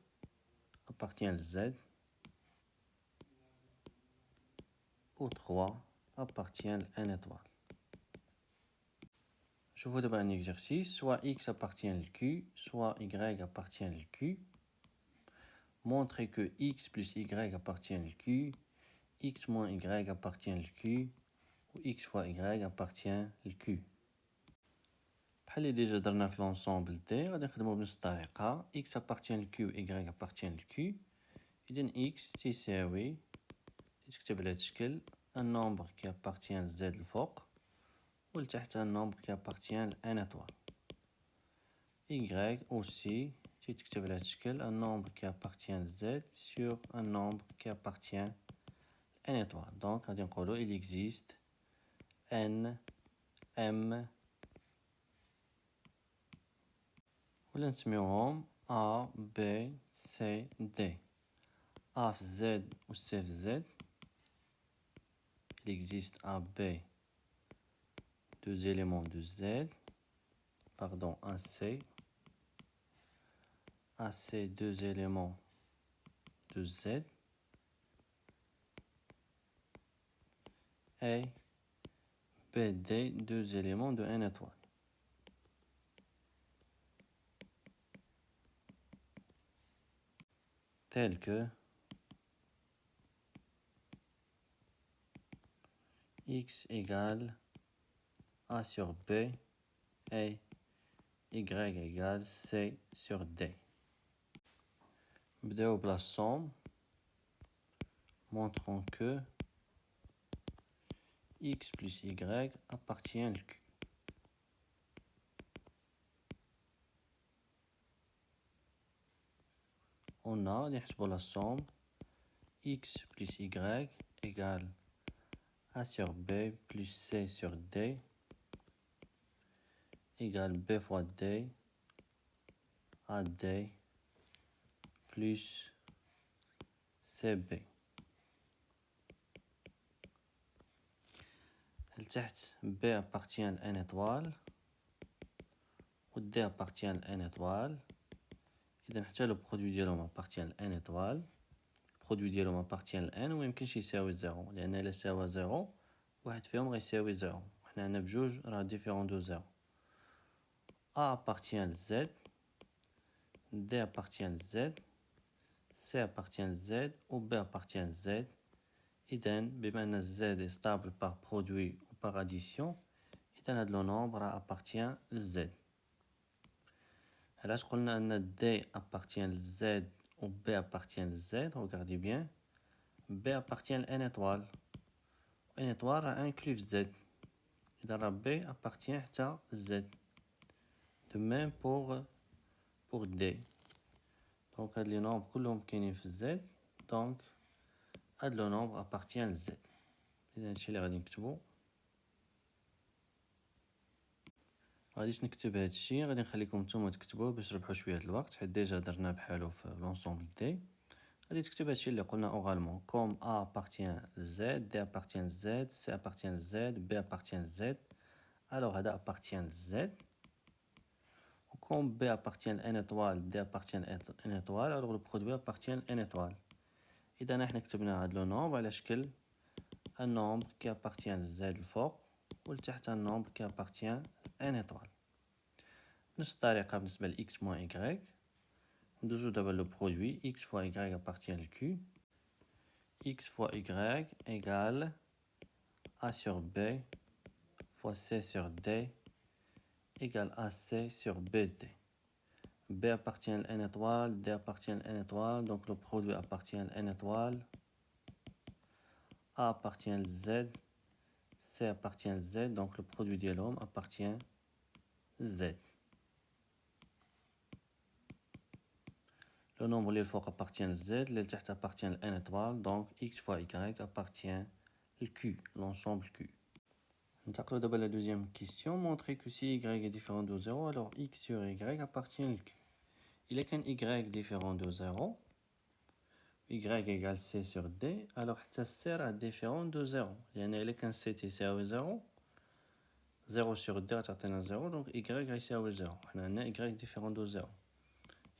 appartient à Z, ou 3 appartient à n étoiles. Je vous donne un exercice, soit X appartient à Q, soit Y appartient à Q. Montrez que X plus Y appartient à Q, X moins Y appartient à Q, ou X fois Y appartient à Q. بحال اللي ديجا درنا في l'ensemble D غادي نخدمو بنفس الطريقة. X appartient à Q, Y appartient à Q. إذن X تيساوي تكتب على هاد الشكل un nombre qui appartient à Z الفوق ولتحت un nombre qui appartient à n étoile. Y aussi تكتب على هذا الشكل un nombre qui appartient à Z sur un nombre qui appartient à n étoile. Donc غادي نقولو il existe n m ولا نسميوهم A B C D. A في Z و C في Z. Il existe A B deux éléments de Z, pardon un C, AC deux éléments de Z et BD deux éléments de n étoile. Tels que X égale A sur B et Y égale C sur D. نبداو بلا somme montrant que X plus Y appartient à Q. On a, نحسبو la somme X plus Y égale A sur B plus C sur D égale B fois D AD plus CB. لتحت B appartient à n étoile و D appartient à n étoile. إذا حتى لو برودوي ديالهم appartient à n étoile. البرودوي ديالهم appartient à n وميمكنش يساوي زيرو، لأن إلا ساوى زيرو واحد فيهم غيساوي زيرو. حنا عندنا بجوج راه ديفيرون دو زيرو. A appartient à Z, D appartient à Z, C appartient à Z ou B appartient à Z. إذا بما أن Z est stable par produit ou par addition، إذا هاد لو نومبر راه appartient à Z. علاش قلنا أن D appartient à Z ou B appartient à Z؟ Regardez bien. B appartient à n étoile. n étoile راه inclus في Z. إذا راه B appartient حتى Z. De même pour D. Donc هاد لي nombres كلهم كاينين في Z. Donc هاد لو nombre appartient à Z. إذا هادشي اللي غادي نكتبو. غاديش نكتب هادشي، غادي نخليكم نتوما تكتبوه باش تربحوا شويه الوقت، حيت ديجا درنا بحالو في لونسومبل دي. غادي تكتب هادشي اللي قلنا اوغالمون كوم A appartient à Z, D appartient à Z, C appartient à Z, B appartient à Z. Alors هذا appartient à Z. Comme B appartient à n étoile, D appartient à n étoile, alors le produit appartient à n étoile. إذا نحن كتبنا هاد لو نومبر على شكل un nombre qui appartient à Z الفوق ولتحت un nombre qui appartient à n étoile. نفس الطريقة بالنسبة ل x moins y. ندوزو دابا لو برودوي x fois y appartient à Q. x fois y égale A sur B fois C sur D égale AC sur BD. B appartient à n étoile, D appartient à n étoile, donc le produit appartient à n étoile. A appartient à Z, C appartient à Z, donc le produit de l'homme appartient à Z. Le nombre les fois appartient à Z, les têtes appartient à n étoile, donc x fois y appartient à Q, l'ensemble Q. Nous d'abord la deuxième question. Montrer que si y est différent de 0, alors x sur y appartient à Q. Il est qu'un y différent de 0, y égale c sur d, alors ça sert à différent de 0. Il y a qu'un c qui est 0, 0 sur d est 0, donc y est 0. On a un y différent de 0.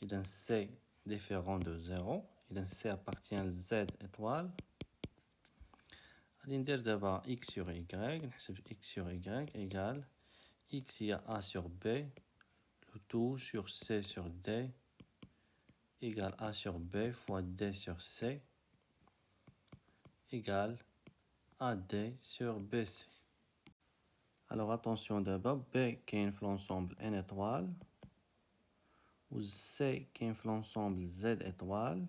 Il y a un c différent de 0, il y a un c appartient à z étoile. On va dire d'abord x sur y, x sur y égale x il y a a sur b, le tout sur c sur d égale a sur b fois d sur c égale AD sur BC. Alors attention d'abord, B qui est l'ensemble n étoile, ou C qui est l'ensemble z étoile.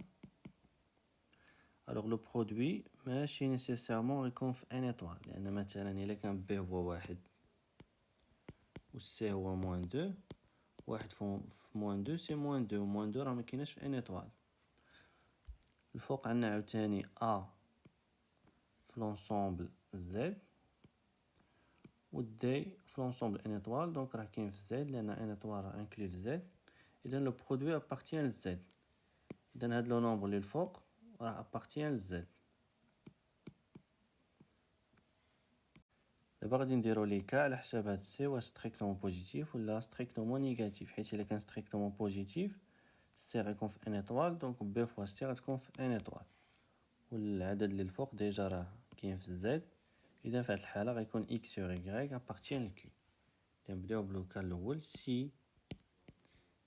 Alors le produit, ماشي nécessairement يكون في n étoile، لأن مثلا إلا كان B هو واحد و C هو moins 2 واحد في موان دو سي موان دو، موان دو راه مكيناش في ان ايطوال. الفوق عندنا عاوتاني ا في لونسومبل زد و دي في لونسومبل ان ايطوال، دونك راه كاين في زد لان ان ايطوال راه انكلي في زد، اذا لو برودوي ابارتيان لزد، اذا هاد لو نومبر اللي الفوق راه ابارتيان لزد. دابا غادي نديرو لي كا على حساب هاد سي واش ستريكتومون بوزيتيف ولا ستريكتومون نيجاتيف، حيت الا كان ستريكتومون بوزيتيف سي غيكون في ان ايطوال، دونك بي فوا سي غتكون في ان ايطوال، والعدد اللي الفوق ديجا راه كاين في زد، اذا في هاد الحاله غيكون اكس سور ايكغيك ابارتيان لكيو. نبداو بلو كا الاول، سي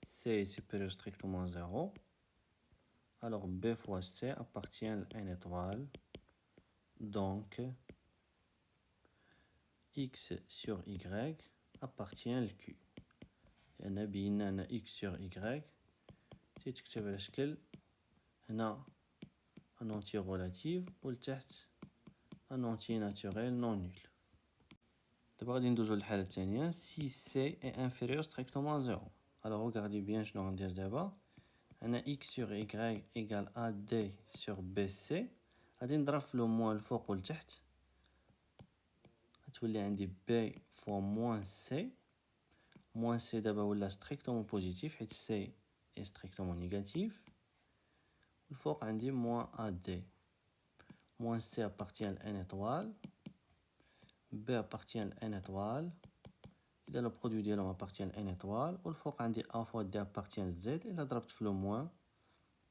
سي سوبيريور ستريكتومون زيرو، alors b fois c appartient à n étoile, donc x sur y appartient à q. لأن بينا أن x sur y تتكتب على شكل هنا un entier relative ولتحت un entier naturel non nul. دابا غادي ندوزو للحالة الثانية، si c est inférieur strictement à 0. alors regardez bien شنو غندير دابا، أنا x sur y égale AD sur BC، غادي نضرب في لو موان الفوق والتحت، غتولي عندي B فوا موان C، موان C دابا ولا ستريكتومون بوزيتيف حيت C est ستريكتومون نيجاتيف، الفوق عندي موان AD، موان C appartient à n étoile، B appartient à n étoile، إذا لو برودوي ديالهم appartient à n étoile، والفوق عندي A فوا D appartient à Z، إلا ضربت في لو موان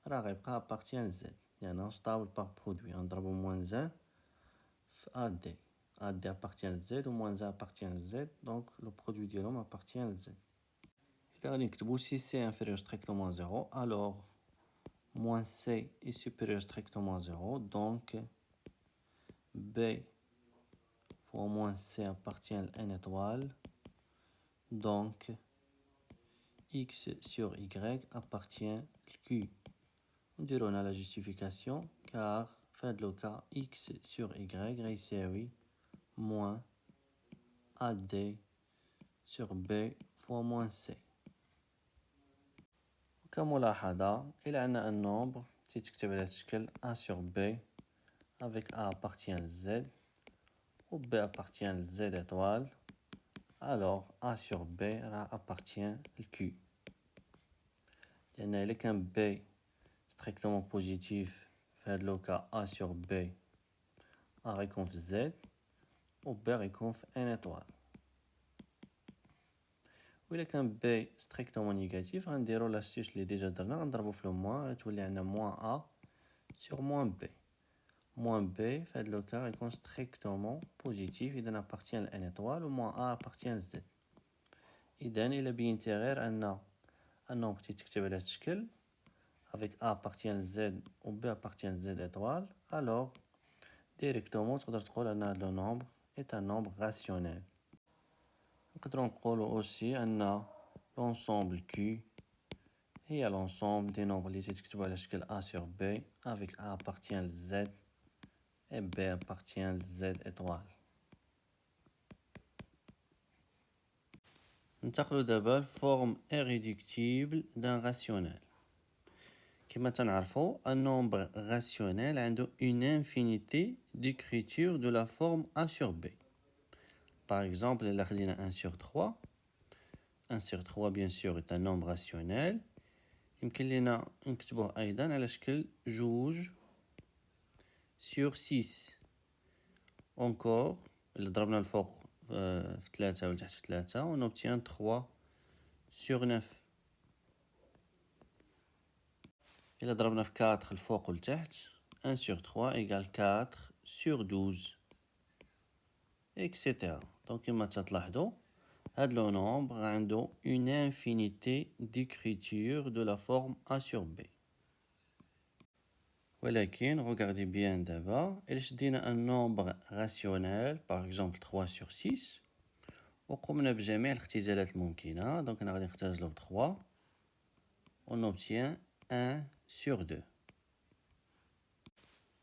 راه غيبقى appartient à Z، لأنه ستابل باغ برودوي، غنضربو موان زان في AD، AD appartient à Z و موان زان appartient à Z، دونك لو برودوي ديالهم appartient à Z. إذا غادي نكتبو si C inférieur strictement à 0، alors moins C est supérieur strictement à 0، donc B fois moins C appartient à n étoile، donc x sur y appartient à q. نديرو هنا la justification car في هاد لو كا x sur y غيساوي moins AD sur B fois moins C. كملاحظة إلا عندنا un nombre تيتكتب على الشكل a sur B avec A appartient à Z ou B appartient à Z étoile, alors A sur B appartient à Q. لأن إلا كان B strictement positif في هاد لو كا A sur B A غيكون في Z و B غيكون في N étoile. وإلا كان B strictement négatif غنديرو لاستيش اللي ديجا درنا، غنضربو في لو موان، غتولي عندنا موان A sur موان B. moins B في هاد لو كا غيكون strictement positif، إذا appartient à n étoile و moins A appartient à Z. إذا إلا بينتي غير أن النومبر تيتكتب على هاد الشكل avec A appartient à Z و B appartient à Z étoile، alors directement تقدر تقول أن هاد لو نومبر est un nombre rationnel. نقدرو نقولو aussi أن l'ensemble Q هي l'ensemble des nombres اللي تيتكتبو على شكل A sur B avec A appartient à Z et B appartient à Z étoile. ننتقلو دابا لفورم irréductible d'un rationnel. كما تنعرفو un nombre rationnel عنده une infinité d'écriture de la forme A sur B. Par exemple, إلا خدينا 1 sur 3، 1 sur 3 bien sûr est un nombre rationnel، يمكن لينا نكتبوه أيضا على شكل جوج sur 6. encore إلا ضربنا الفوق في 3 والتحت في 3 on obtient 3 sur 9. إلا ضربنا في 4 الفوق والتحت 1 sur 3 égale 4 sur 12 etc. donc كما تلاحظوا هاد لو nombre عنده une infinité d'écriture de la forme A sur B. ولكن regardez bien دابا إلا شدينا un nombre rationnel par exemple 3 sur 6 وقمنا بجميع الاختزالات الممكنة، donc أنا غادي نختزلو ب 3 on obtient 1 sur 2.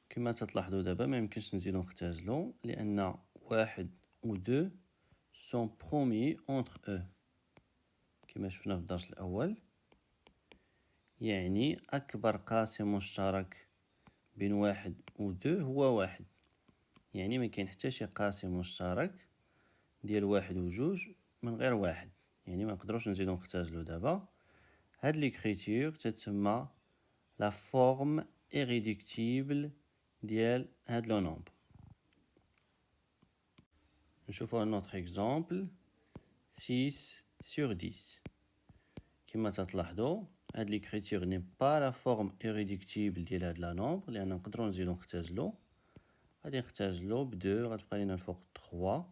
كما تلاحظوا دابا ما يمكنش نزيدو نختزلو لأن 1 و 2 sont promis entre eux. كما شفنا في الدرس الأول، يعني أكبر قاسم مشترك بين 1 و 2 هو 1. يعني ما كاين حتى شي قاسم مشترك ديال 1 و 2 من غير 1. يعني ما نقدروش نزيدو نختزلو. دابا هاد ليكريتور تتسمى لا فورم irréductible ديال هاد لو نومبر. نشوفو un autre exemple 6 sur 10. كما تلاحظوا هاد ليكريتور ني با لا فورم irréductible ديال هاد لا نومبر، لأن نقدرو نزيدو نختزلو. غادي نختزلو ب 2، غتبقى لينا الفوق 3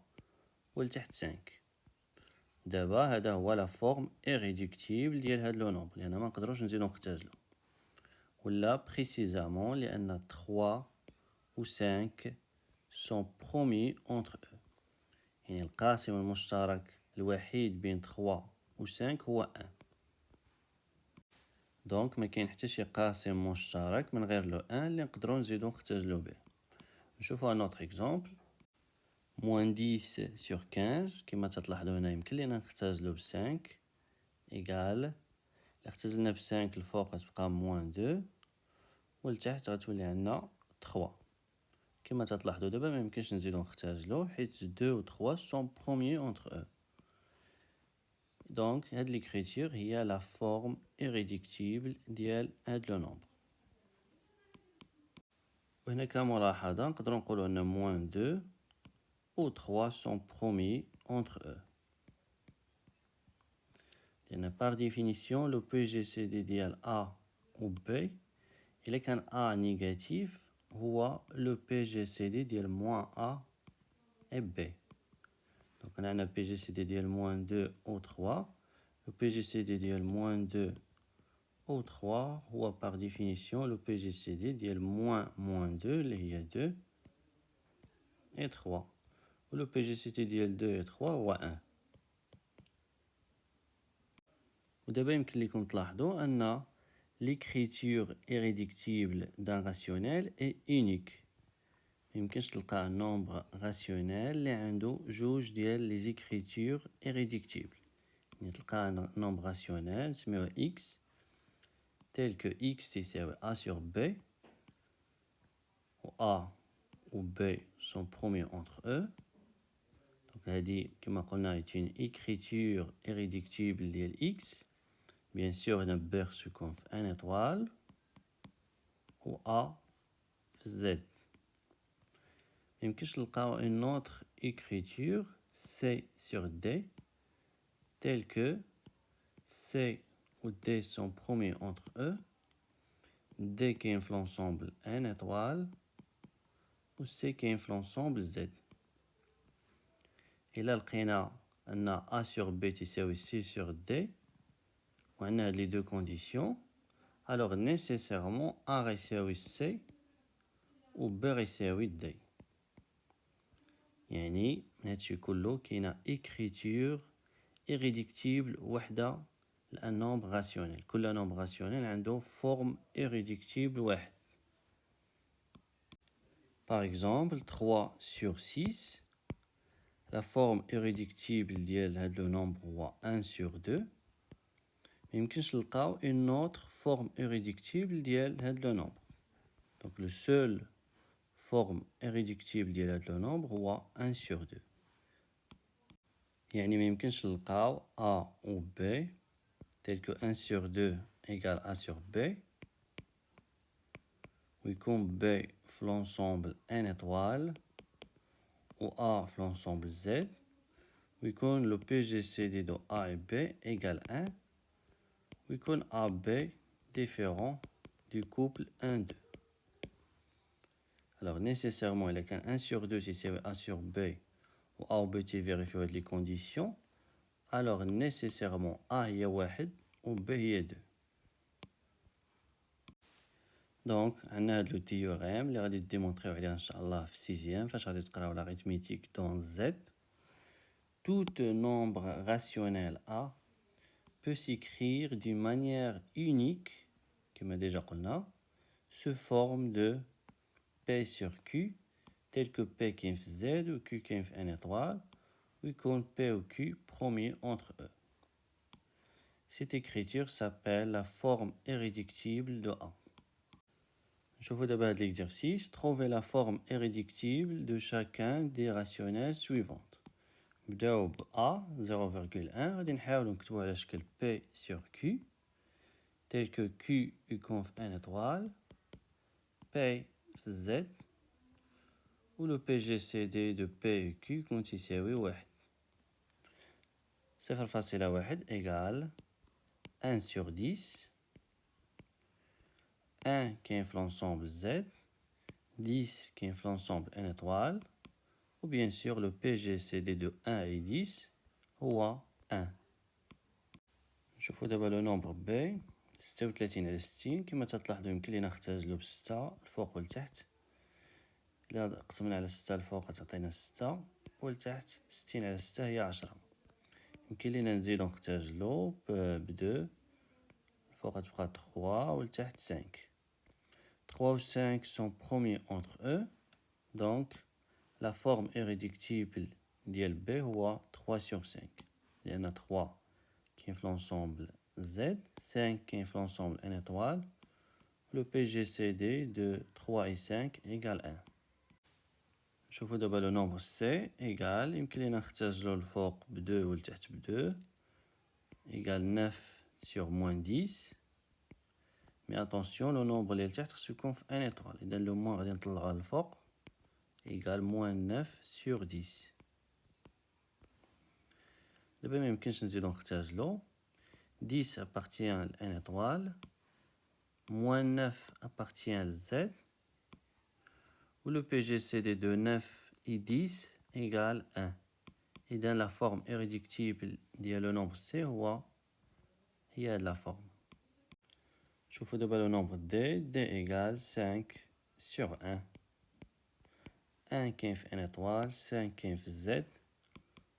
ولتحت 5. دابا هذا هو لا فورم irréductible ديال هاد لو نومبر، لأن ما نقدروش نزيدو نختزلو. ولا بريسيزامون لأن 3 و 5 sont promis entre eux. يعني القاسم المشترك الوحيد بين 3 و 5 هو 1. دونك ما كاين حتى شي قاسم مشترك من غير لو 1 اللي نقدروا نزيدو نختزلو به. نشوفوا ان اوتر اكزامبل -10 sur 15. كما تلاحظوا هنا يمكن لينا نختزلو ب 5 ايغال، الا اختزلنا ب 5 الفوق غتبقى -2 والتحت غتولي عندنا 3. كما تلاحظوا دابا ما يمكنش نزيدو نختزلو حيت 2 و 3 sont premiers entre eux. دونك هاد ليكريتور هي لا فورم irréductible ديال هاد لو نومبر. وهنا كملاحظة نقدروا نقولوا أن -2 و 3 sont promis entre eux. لأن par définition لو PGCD ديال A و B إلا كان A نيجاتيف هو لو PGCD ديال -A et B. دونك هنا عندنا PGCD ديال -2 و 3. لو PGCD ديال -2 و 3 هو par définition لو PGCD ديال -2 اللي هي 2 et 3. ولو PGCD ديال 2 et 3 هو 1. ودابا يمكن لكم تلاحظوا أن l'écriture irréductible d'un rationnel est unique. ميمكنش تلقى نومبر راسيونيل اللي عنده جوج ديال لي زيكريتور irréductible. يعني تلقى نومبر راسيونيل نسميوه x tel que x تساوي a sur b و a و b sont promis entre eux. donc هذه كما قلنا est une écriture irréductible ديال x. bien sûr هنا b خصو يكون في ان étoile و a في z. يمكنش نلقاو une autre écriture c sur d tel que c ou d sont promis entre eux. d كاين في l'ensemble n étoile و c كاين في l'ensemble z. إلا لقينا أن a sur b تساوي c sur d و عندنا هاد لي دو كونديسيون، alors nécessairement a غيساوي c و b غيساوي d. يعني من هادشي كله كاينه écriture irréductible وحده لان نومبر راسيونيل. كل نومبر راسيونيل عنده فورم irréductible واحد. par exemple 3 sur 6 la forme irréductible ديال هاد لو نومبر هو 1 sur 2. ميمكنش نلقاو une autre forme irréductible ديال هاد لو نومبر. donc le seul forme irréductible ديال هاد لو نومبر هو 1 sur 2. يعني ما يمكنش نلقاو a ou b tel que 1 sur 2 égale a sur b ويكون b في l'ensemble n étoile و a في l'ensemble z ويكون le PGCD de a et b égale 1 ويكون ab différent du couple 1 2. alors nécessairement إلا كان 1 sur 2 تساوي a sur b و a و b تيفيريفيو هاد لي كونديسيون alors nécessairement a هي 1 و b هي 2. دونك عندنا هاد لو تيوريم اللي غادي ديمونطريو عليه ان شاء الله في سيزيام فاش غادي تقراو l'arithmétique dans Z. tout nombre rationnel A peut s'écrire d'une manière unique كما déjà قلنا sous forme de P sur Q tel que P كاين في Z و Q كاين في n étoile ويكون P و Q promis entre eux. Cette écriture s'appelle la forme irréductible de A. Je vous demande l'exercice. Trouvez la forme irréductible de chacun des rationnels suivants. نبداو ب A 0,1 غادي نحاولو نكتبوه على شكل P sur Q tel que Q يكون في 1 étoile P في Z و le PGCD de P et Q يكون تساوي 1 0,1 égale 1 sur 10 1 qui est في l'ensemble Z 10 qui est في l'ensemble 1 étoile ou bien sûr le PGCD de 1 et 10 هو 1 نشوفو دابا لو نومبر B 36 على 60 كما تلاحظوا يمكن لينا نختزلو بستة الفوق والتحت إلا قسمنا على 6 الفوق تعطينا 6 والتحت 60 على 6 هي 10 يمكن لينا نزيدو نختزلو ب2 الفوق تبقى 3 والتحت 5 3 و 5 sont promis entre eux donc la forme irréductible ديال B هو 3 sur 5 لأن 3 qui est في l'ensemble Z 5 qui est في l'ensemble N étoile le PGCD de 3 et 5 égale 1 نشوفو دابا لو نومبر C égale يمكن لينا نختزلو الفوق ب2 والتحت ب2 égale 9 sur moins 10 mais attention le nombre اللي لتحت خصو يكون في 1 étoile إذا لو موان غادي نطلعوه للفوق égale moins 9 sur 10 دابا ما يمكنش نزيدو نختزلو 10 appartient à 1 étoile moins 9 appartient à Z où le PGCD de 9 et 10 égale 1 إذا la forme irréductible ديال le nombre C هي هاد la forme نشوفو دابا le nombre D égale 5 sur 1 1 كاين في 1 étoile 5 كاين في Z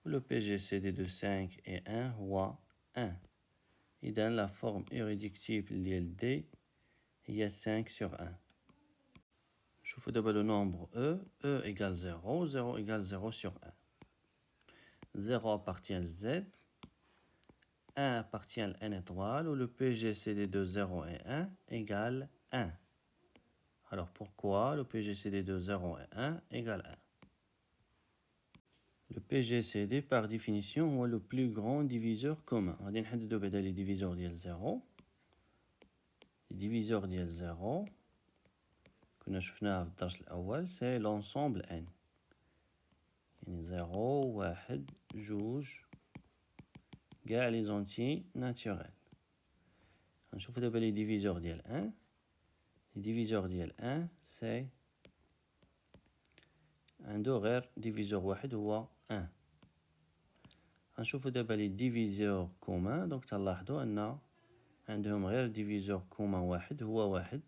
où le PGCD de 5 et 1 هو 1 إذا la forme irréductible ديال D هي 5 sur 1 نشوفو دابا le nombre E égale 0 0 égale 0 sur 1 0 appartient à Z 1 appartient à n étoile où le PGCD de 0 et 1 égale 1 alors pourquoi le PGCD de 0 et 1 égale 1 le PGCD par définition est le plus grand diviseur commun غادي نحددو بعدا les diviseurs ديال 0 les diviseurs ديال 0 كنا شفناها في الدرس الأول c'est l'ensemble n يعني 0 1 جوج كاع لي زونتي ناتوريل غنشوفو دابا لي ديفيزور ديال 1 لي ديفيزور ديال 1 سي عندو غير ديفيزور واحد هو 1 غنشوفو دابا لي ديفيزور كومان دونك تلاحظوا ان عندهم غير ديفيزور كومان واحد هو واحد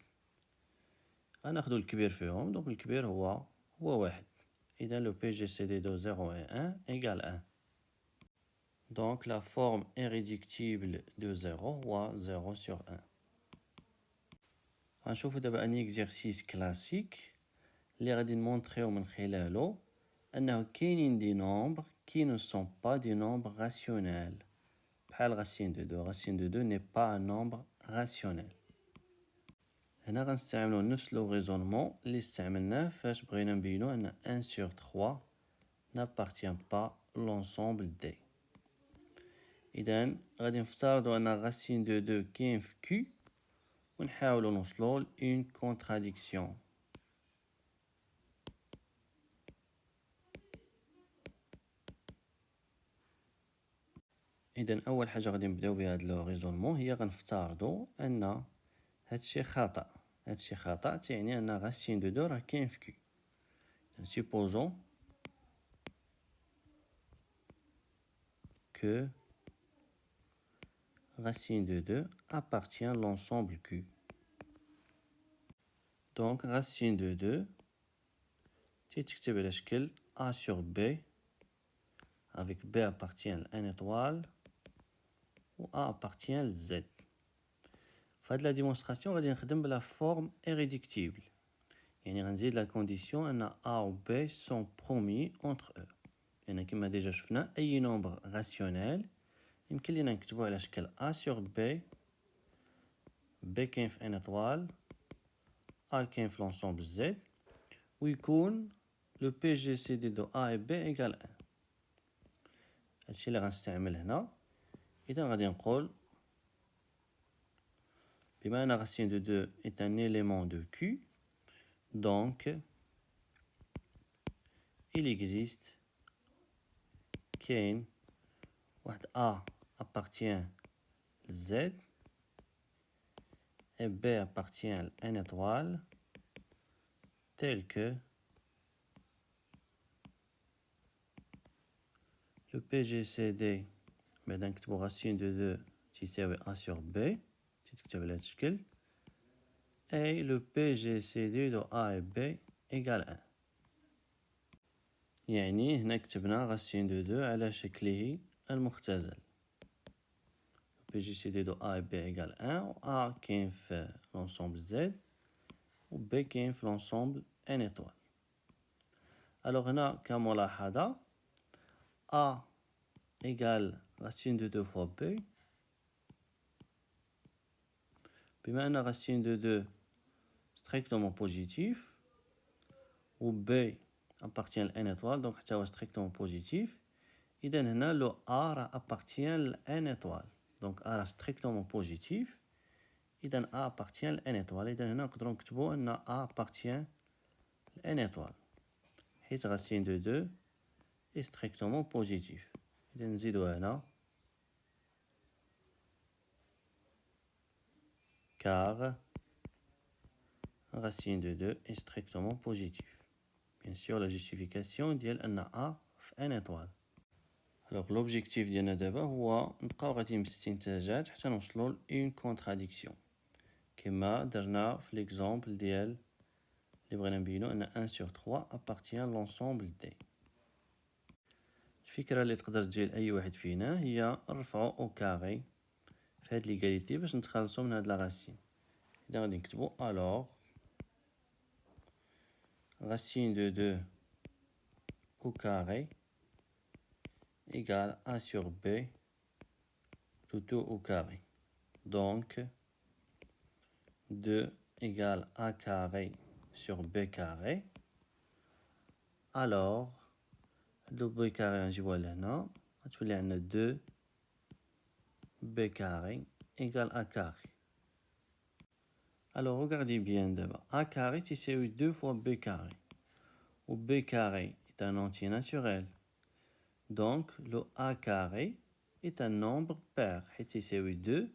غناخدو الكبير فيهم دونك الكبير هو واحد إذا لو PGCD de 0 et 1 égale 1 donc la forme irréductible de 0 هو 0 sur 1 غنشوفو دابا ان exercice classique اللي غادي نمونطريو من خلالو انه كاينين دي نومبر qui ne sont pas des nombres rationnels بحال racine de 2 racine de 2 n'est pas un nombre rationnel هنا غنستعملو نفس لو ريزونمون اللي استعملناه فاش بغينا نبينو ان 1 sur 3 n'appartient pas l'ensemble D إذا غادي نفترضو أن racine de 2 كاين في Q ونحاولو نوصلو لأون contradiction إذا أول حاجة غادي نبداو بها هاد لو ريزونمون هي غنفترضو أن هادشي خطأ هادشي خطأ تعني أن racine de 2 راه كاين في Q supposons que racine de 2 appartient à l'ensemble Q. Donc racine de 2 تكتب على شكل A sur B avec B appartient à n étoile ou A appartient à Z. في هاد لا ديمونستراسيون غادي نخدم بلا forme irréductible يعني غنزيد لا كونديسيون أن A و B sont promis entre eux لأن كما ديجا شفنا أي نومبر راسيونيل يمكن لينا نكتبوه على شكل A sur B. B كاين في ان étoile, A كاين في l'ensemble Z, ويكون لو بي جي سي دي دو A et B égale 1. هادشي اللي غنستعمل هنا. إذا غادي نقول بما أن racine de 2 est un élément de Q, donc il existe كاين واحد A appartient à Z et B appartient à n étoile tel que le PGCD بعدا نكتبو racine de 2 تساوي A sur B تتكتب على هاد الشكل et le PGCD de A et B égale 1. يعني هنا كتبنا racine de 2 على شكله المختزل. PGCD de A et B égale 1 و A كاين في l'ensemble Z و B كاين في l'ensemble n étoile. alors هنا كملاحظة A égale racine de 2 fois B. بما أن racine de 2 strictement positif و B appartient à n étoile donc حتى هو strictement positif. إذا هنا لو A راه appartient ل n étoile donc A راه strictement positif. إذا A appartient ل n étoile. إذا هنا نقدرو نكتبو أن A appartient ل n étoile حيت racine de 2 est strictement positif. إذا نزيدو هنا car racine de 2 est strictement positif. Bien sûr, la justification ديال أن A في n étoile. alors l'objectif ديالنا دابا هو نبقاو غاديين بالاستنتاجات حتى نوصلو لأون contradiction كما درنا في l'exemple ديال اللي بغينا نبينو أن 1 sur 3 appartient à l'ensemble D. الفكرة اللي تقدر تجي لأي واحد فينا هي نرفعو أو كاري في هاد ليغاليتي باش نتخلصو من هاد لا راسين. إذا غادي نكتبو alors racine de 2 au carré égale A sur B tout au carré. Donc 2 égale A carré sur B carré. alors le B carré نجيبوه لهنا غتولي عندنا 2 B carré égale A carré. alors regardez bien d'abord. A carré تساوي 2 fois B carré. Ou B carré est un entier naturel. Donc le A carré est un nombre pair. حيت تساوي 2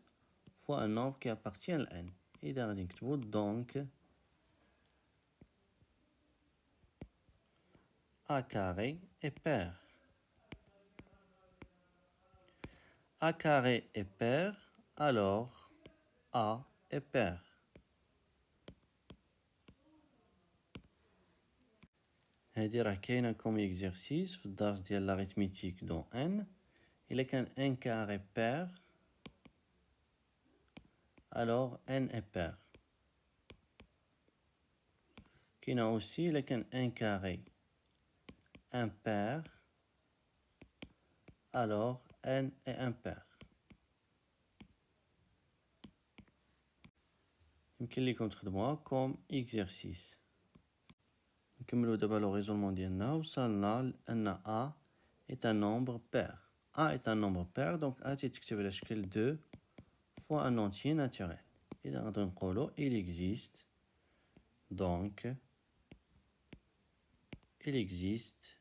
fois un nombre qui appartient à n. إذا غادي نكتبو donc A carré est pair. A carré est pair, alors A est pair. هادي راه كاينه كوم exercice في الدرس ديال l'arithmétique دون n. إلا كان n carré pair alors n est pair. كاينه aussi إلا كان n carré impair alors n est impair. يمكن ليكم تخدموها كوم exercice. نكملو دابا لو ريزولمون ديالنا. وصلنا لأن A est un nombre pair. A est un nombre pair donc A تتكتب على شكل 2 fois un entier naturel. إذا غادي نقولو il existe donc il existe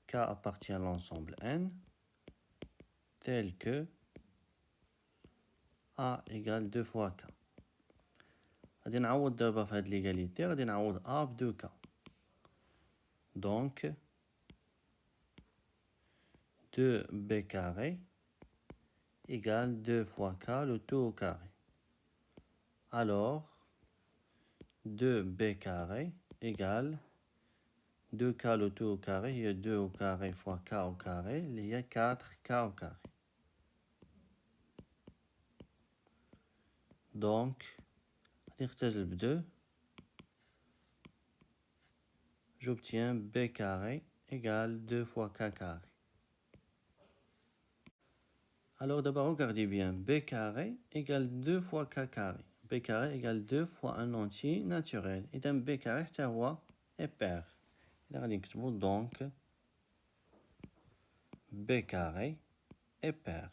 K appartient à l'ensemble n tel que A égale 2 fois K. غادي نعوض دابا في هاد ليغاليتي غادي نعوض A ب 2 K. donc 2B carré égale 2 fois K le tout au carré. alors 2B carré égale 2K le tout au carré هي 2 au carré fois K au carré اللي هي 4K au carré. donc غادي نختزل ب 2 j'obtiens B carré égale 2 fois K carré. Alors d'abord, regardez bien. B carré égale 2 fois K carré. B carré égale 2 fois un entier naturel. Et donc B carré est pair. Il a donc B carré est pair.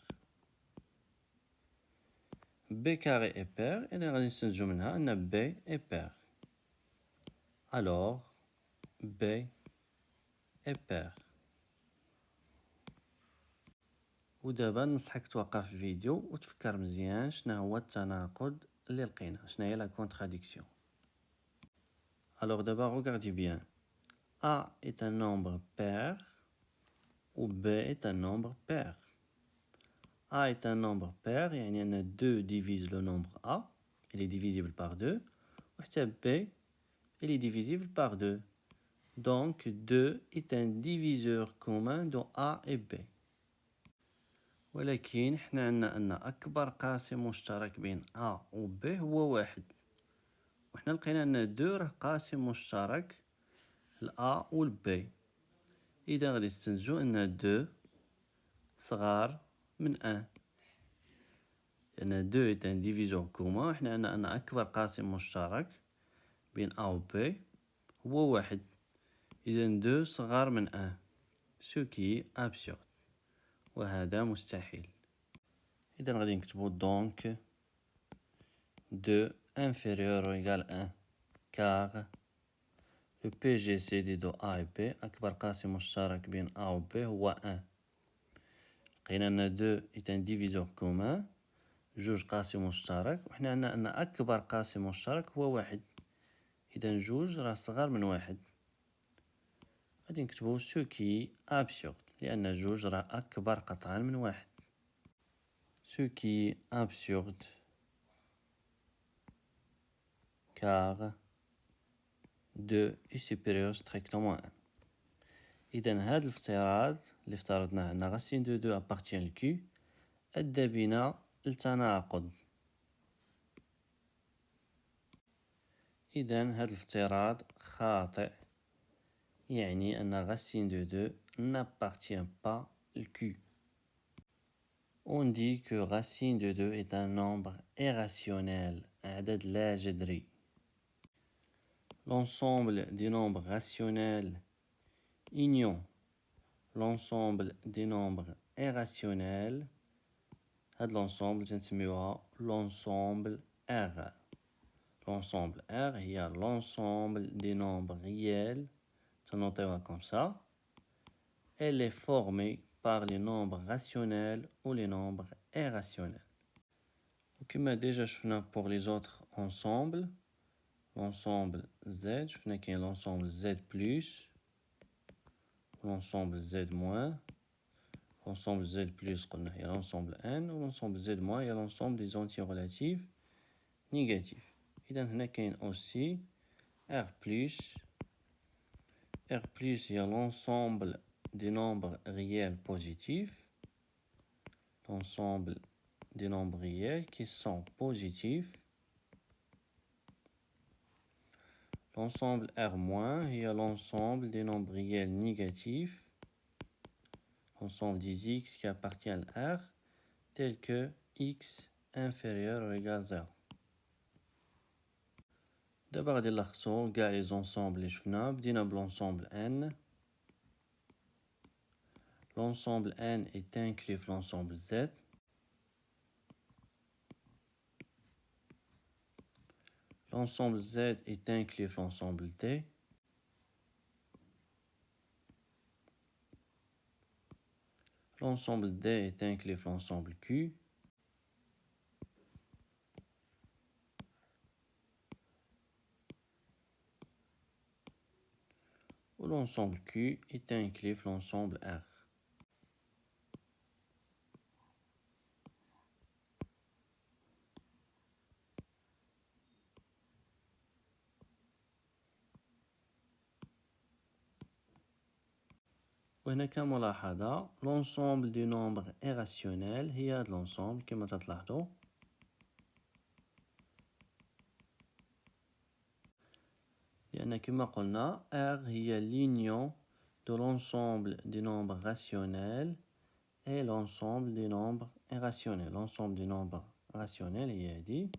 B carré est pair. Et là, on a B est pair. Alors, B est pair. ودابا نصحك توقف الفيديو وتفكر مزيان شنو هو التناقض اللي لقينا شنو هي لا contradiction. Alors d'abord regardez bien. A est un nombre pair ou B est un nombre pair. A est un nombre pair, يعني أن 2 divise le nombre A, il est divisible par 2, وحتى B, il est divisible par 2. Donc 2 est un diviseur commun de A et B. ولكن حنا عندنا أن أكبر قاسم مشترك بين A و B هو 1. وحنا لقينا أن 2 راه قاسم مشترك ل A و ل B. إذا غادي نستنتجو أن 2 صغار من 1. لأن 2 est un diviseur commun وحنا عندنا أن أكبر قاسم مشترك بين A و B هو 1. إذا 2 صغار من 1 ce qui est absurde وهذا مستحيل. إذا غادي نكتبو donc 2 inférieur ou égal 1 car le PGCD de A et B أكبر قاسم مشترك بين A و B هو 1. لقينا أن 2 est un diviseur commun جوج قاسم مشترك وحنا عندنا أن أكبر قاسم مشترك هو 1. إذا جوج راه صغار من 1. غادي نكتبو ce qui est absurde لأن جوج راه أكبر قطعا من 1. ce qui est absurde car 2 est supérieur strictement à 1. إذا هذا الافتراض اللي افترضناه أن غاسين دو 2 appartient ل Q أدى بنا لتناقض. إذا هذا الافتراض خاطئ يعني أن racine de 2 n'appartient pas au Q. On dit que racine de 2 est un nombre irrationnel, عدد لا جذري. L'ensemble des nombres rationnels union l'ensemble des nombres irrationnels هذا l'ensemble تنسميوها l'ensemble R. L'ensemble R هي l'ensemble des nombres réels. Notez-la comme ça. Elle est formée par les nombres rationnels ou les nombres irrationnels. Comme déjà je pour les autres ensembles, l'ensemble Z, je fais qu'il y a l'ensemble Z plus, l'ensemble Z moins, l'ensemble Z plus, il y a l'ensemble N, ou l'ensemble Z moins, il y a l'ensemble des entiers relatifs négatifs. Et donc, il y a aussi R plus, il y a l'ensemble des nombres réels positifs, l'ensemble des nombres réels qui sont positifs, l'ensemble R-, il y a l'ensemble des nombres réels négatifs, l'ensemble des x qui appartiennent à R, tel que x inférieur ou égal à 0. D'abord, on va les ensembles les شفنا بدينا l'ensemble N. L'ensemble N est inclus dans l'ensemble Z. L'ensemble Z est inclus dans l'ensemble D. L'ensemble D est inclus dans l'ensemble Q. Ou l'ensemble Q est inclus dans l'ensemble R. وهنا كملاحظة l'ensemble des nombres irrationnels هي هذا l'ensemble كما تلاحظوا. لأن كما قلنا R هي l'union de l'ensemble des nombres rationnels et l'ensemble des nombres irrationnels. L'ensemble des nombres rationnels هي هذه.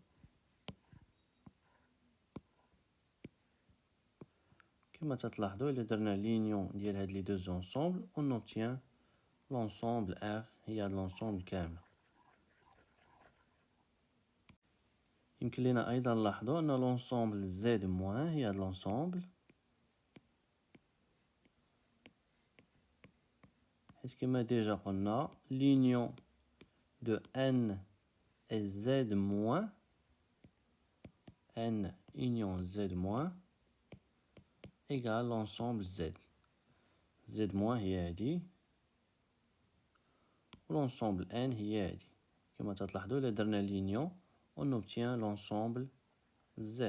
كما تلاحظوا إلا درنا l'union ديال هاد les deux ensembles on obtient l'ensemble R هي هاد l'ensemble كامل. يمكن لنا أيضا نلاحظوا أن l'ensemble Z moins هي هاد l'ensemble حيت كما ديجا قلنا l'union de N et Z moins N union Z moins égale l'ensemble Z. Z moins هي هادي والensemble N هي هادي. كما تلاحظوا إلا درنا l'union on obtient l'ensemble Z.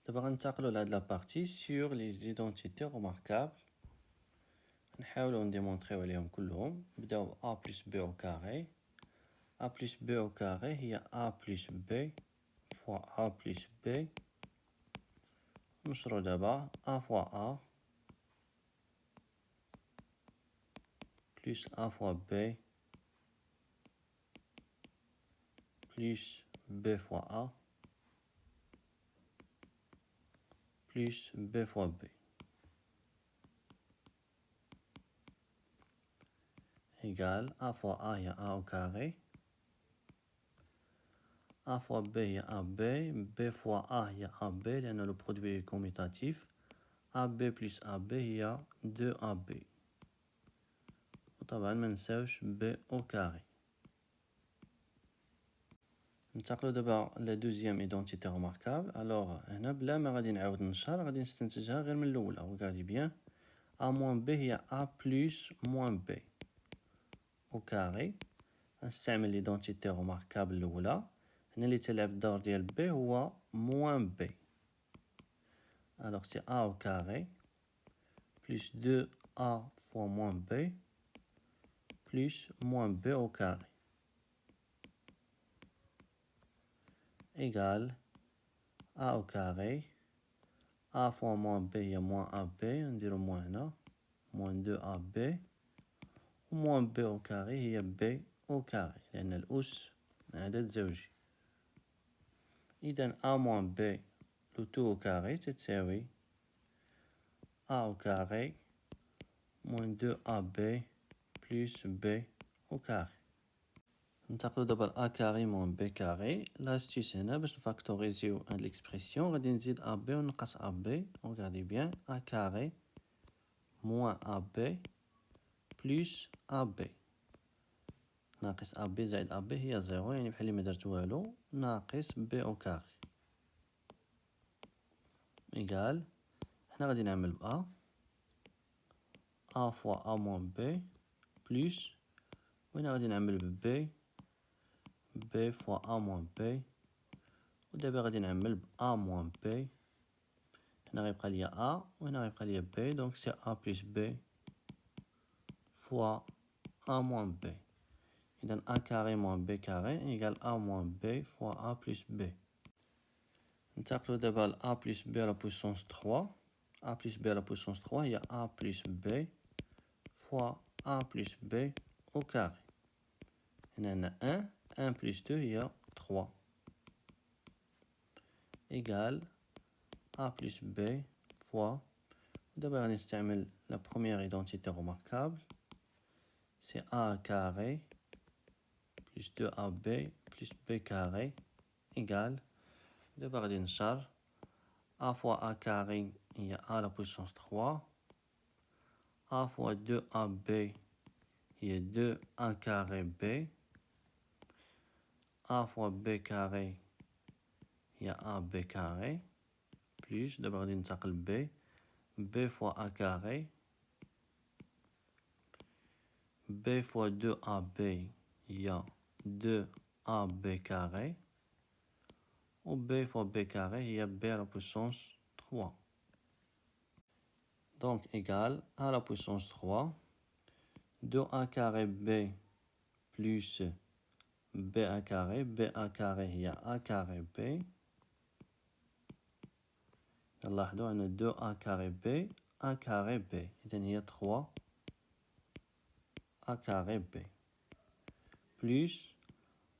دابا غنتقلوا لهاد لا بارتي sur les identités remarquables. نحاولوا نديمونطريو عليهم كلهم. نبداو a plus b au carré. a plus b au carré هي a plus b fois a plus b. نشرو دابا a fois a plus a fois b plus b fois a plus b fois b égale a fois a هي a au carré, a fois b هي ab, b fois a هي ab لأن le produit est commutatif, ab plus ab هي 2ab. وطبعا ما نساوش b au carré. ننتقلو دابا لا دوزيام ايدونتيتي remarquable. alors هنا بلا ما غادي نعاود نشر غادي نستنتجها غير من الاولى. regardez bien a moins b هي a plus moins b au carré. نستعمل ليدونتيتي remarquable الاولى. هنا اللي تلعب الدور ديال b هو moins b. alors c'est a au carré plus 2a fois moins b plus moins b au carré égale a au carré, a fois moins b هي moins ab, نديرو moins هنا moins 2ab و moins b au carré هي b au carré لأن الأس عدد زوجي. إذا a moins b le tout au carré تتساوي a au carré moins 2ab plus b au carré. ننتقلو دابا ل a carré moins b carré. l'astuce هنا باش نفاكتوريزيو هاد l'expression غادي نزيد ab ونقص ab. regardez bien a carré moins ab plus ab ناقص ab زائد ab هي 0 يعني بحال ما درت والو ناقص b au carré égal حنا غادي نعمل ب a a fois a moins b plus وهنا غادي نعمل ب b b fois a moins b ودابا غادي نعمل ب a moins b. هنا غيبقى ليا a وهنا غيبقى ليا b donc c'est a plus b fois a moins b. إذا a carré moins b carré égale a moins b fois a plus b. ننتقلو دابا ل a plus b à la puissance 3. a plus b à la puissance 3 هي a plus b fois a plus b au carré. هنا عندنا 1 plus 2 هي 3 égale a plus b fois. D'abord غادي نستعمل la première identité remarquable. C'est a carré plus 2ab plus b carré égale. D'abord غادي نشر a fois a carré هي a à la puissance 3. a fois 2ab هي 2a carré b. a fois b carré هي ab carré plus d'abord غادي ننتقل b b fois a carré b fois 2ab هي 2ab carré ou b fois b carré هي b à la puissance 3 donc égal a à la puissance 3 2a carré b plus ب أ كاري، ب أ كاري هي أ كاري ب. نلاحظوا أن دو أ كاري ب أ كاري ب، إذن هي 3 أ كاري ب بلس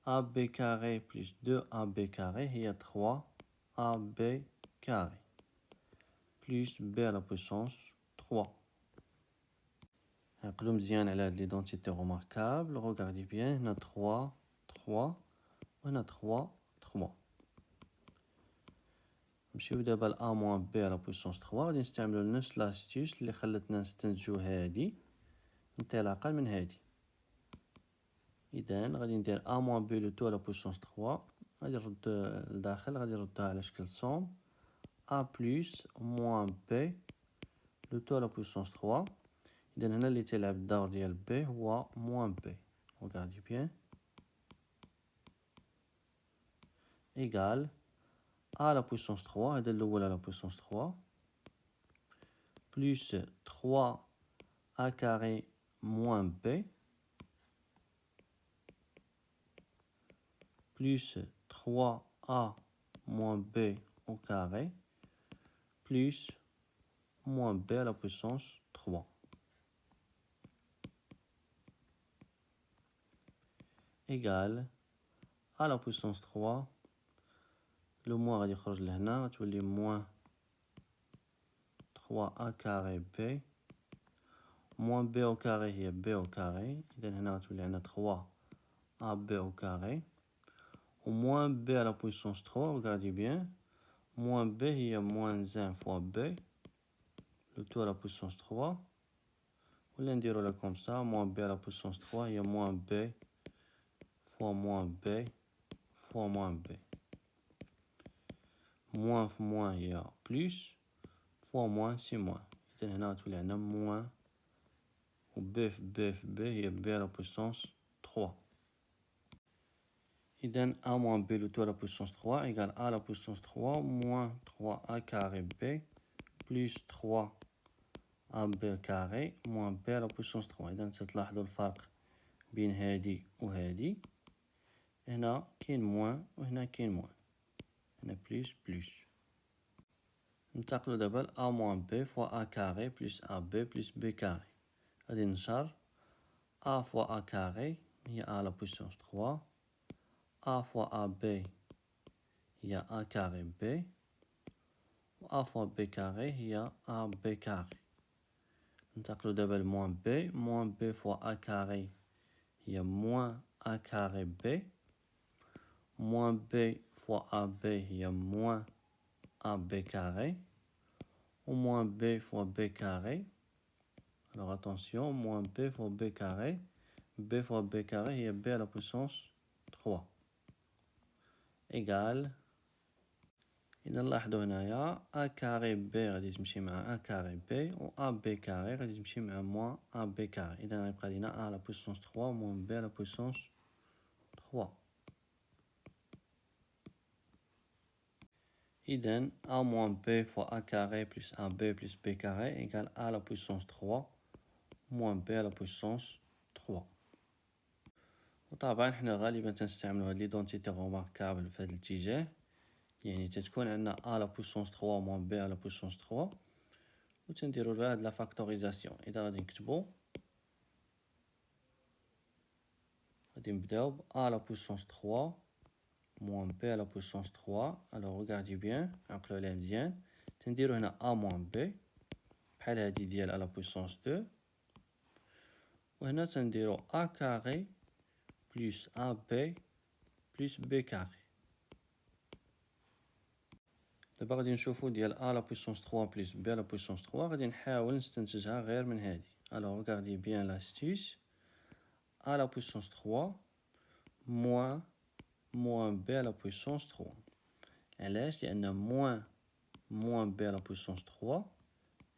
أ ب كاري بلس 2 أ ب كاري هي 3 أ ب كاري بلس ب على بويسونس 3. نعقلو مزيان على هاد ليدونتيتي روماركابل. غوغاردي بيان، هنا 3 3 وهنا 3 3. نمشيو دابا ل أ موان ب على بويسونس 3. غادي نستعملو نفس لاستيس اللي خلتنا نستنتجو هادي انطلاقا من هادي. إذن غادي ندير أ موان ب لو تو على بويسونس 3، غادي نرد لداخل، غادي نردوها على شكل صوم أ بلس موان ب لو تو على بويسونس 3. إذن هنا اللي تيلعب الدور ديال ب هو موان ب. غوغاردي بيان إيكال أ لا بويسونس 3، هذا الأول على بويسونس 3 بلس 3 أ كاري موان ب plus 3a moins b au carré plus moins b à la puissance 3 égale à la puissance 3. Le moins غادي يخرج لهنا، غتولي moins 3a carré b moins b au carré هي b au carré، إذن هنا غتولي عندنا 3ab au carré و moins b à la puissance 3. regardez bien، moins b هي moins 1 fois b le tout à la puissance 3. ولا نديروها comme ça، moins b à la puissance 3 هي moins b fois moins b fois moins b. moins في moins هي plus fois moins c'est moins. إذن هنا غتولي عندنا moins و b في b في b هي b à la puissance 3. إذن a moins b le tout à la puissance 3 égale a à la puissance 3 moins 3a carré b plus 3 ab carré moins b à la puissance 3. إذن تلاحظوا الفرق بين هادي و هادي، هنا كاين موان وهنا كاين موان، هنا بليس بليس. ننتقلو دابا ل a moins b fois a carré plus ab plus b carré. غادي نشر a fois a carré هي a à la puissance 3 a fois ab هي a carré b و a fois b carré هي a b carré. ننتقلو دابا ل moins b، moins b fois a carré هي moins a carré b moins b fois ab هي moins ab carré ou moins b fois b carré. Alors attention, moins b fois b carré, b fois b carré هي b à la puissance 3 égale. إذا نلاحظوا هنايا a carré b غادي تمشي مع a carré b و a b carré غادي تمشي مع moins a b carré. إذا غيبقى لينا a à la puissance 3 moins b à la puissance 3. إذن a moins b fois a carré plus ab plus b carré égale a à la puissance 3 moins b à la puissance 3. وطبعا حنا غالبا تنستعملو هاد ليدونتيتي روماركابل في هاد الاتجاه، يعني تتكون عندنا a la puissance 3 moins b à la puissance 3 و تنديرو لها هاد لا فاكتوريزاسيون. إذا غادي نكتبو، غادي نبداو ب a la puissance 3 moins b à la puissance 3. alors regardez bien، عقلو عليها مزيان، تنديرو هنا a moins b بحال هادي ديال a la puissance 2 وهنا تنديرو a carré plus ab plus b carré. دابا غادي نشوفو ديال a la puissance 3 plus b à la puissance 3، غادي نحاول نستنتجها غير من هادي. alors regardez bien l'astuce، a la puissance 3 moins b à la puissance 3. علاش؟ لأن moins b à la puissance 3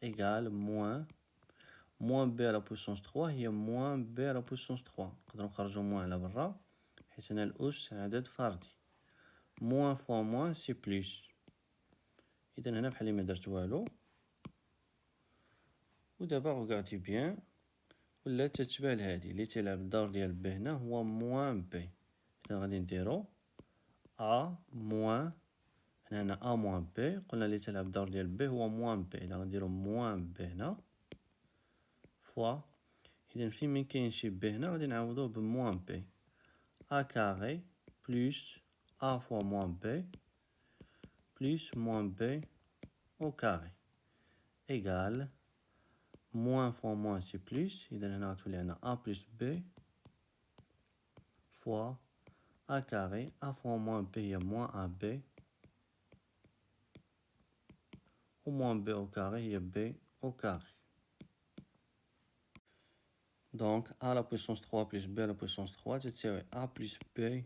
égale moins b à la puissance 3 هي moins b à la puissance 3. نقدرو نخرجو moins على برا حيت هنا الأس عدد فردي. moins fois moins c'est plus. إذا هنا بحال ما درت والو. ودابا غوغاردي بيان، ولا تتبع لهادي اللي تيلعب الدور ديال ب هنا هو moins b. غادي نديرو A moins هنا A moins B قلنا اللي تلعب الدور ديال B هو moins B إذا غنديرو moins B هنا فوا إذا فين من كاين شي B هنا غادي نعوضوه ب moins B A carré plus A fois moins B plus moins B au carré égale moins fois moins c'est plus إذا هنا غتولي عندنا A plus B fois A carré A fois moins B هي moins AB و moins B au carré هي B au carré. Donc A à la puissance 3 plus B à la puissance 3 تساوي A plus B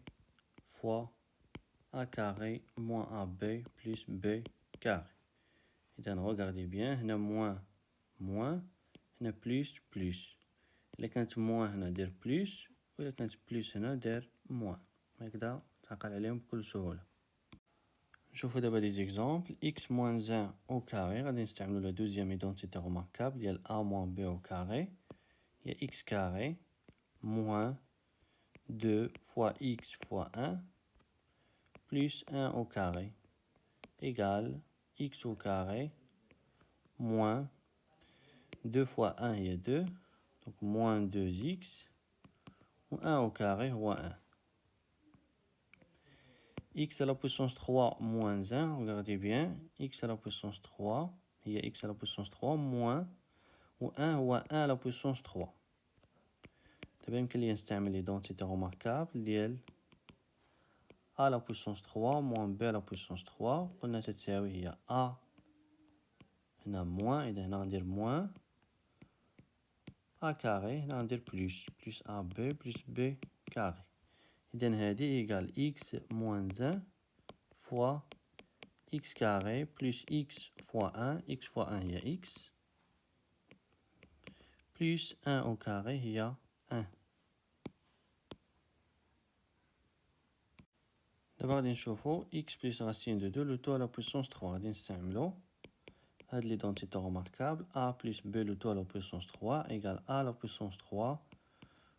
fois A carré moins AB plus B carré. إذا regardez bien هنا moins moins هنا plus plus إلا كانت moins هنا دير plus وإلا كانت plus هنا دير moins هكذا تعقل عليهم بكل سهولة. نشوفو دابا دي زيكزامبل x moins 1 au carré غادي نستعملو لا دوزيام ايدونتيتي روماركابل ديال a moins b au carré هي x carré moins 2 fois x fois 1 plus 1 au carré égale x au carré moins 2 fois 1 هي 2 donc moins 2x ou 1 au carré هو 1 x à la puissance 3 moins 1 regardez bien x à la puissance 3 هي x à la puissance 3 moins و 1 هو 1 à la puissance 3 دابا يمكن لي نستعمل ليدونتيتي روماركابل ديال a la puissance 3 moins b à la puissance 3 قلنا تتساوي هي a هنا moins إذا هنا غندير moins a carré هنا غندير plus ab plus b carré إذا هادي إيكال x moins 1 fois x carré plus x fois 1 x fois 1 هي x plus 1 au carré هي 1 دابا غادي نشوفو x plus racine de 2 le tout à la puissance 3 غادي نستعملو هاد ليدونتيتي روماركابل a plus b le tout à la puissance 3 égale a à la puissance 3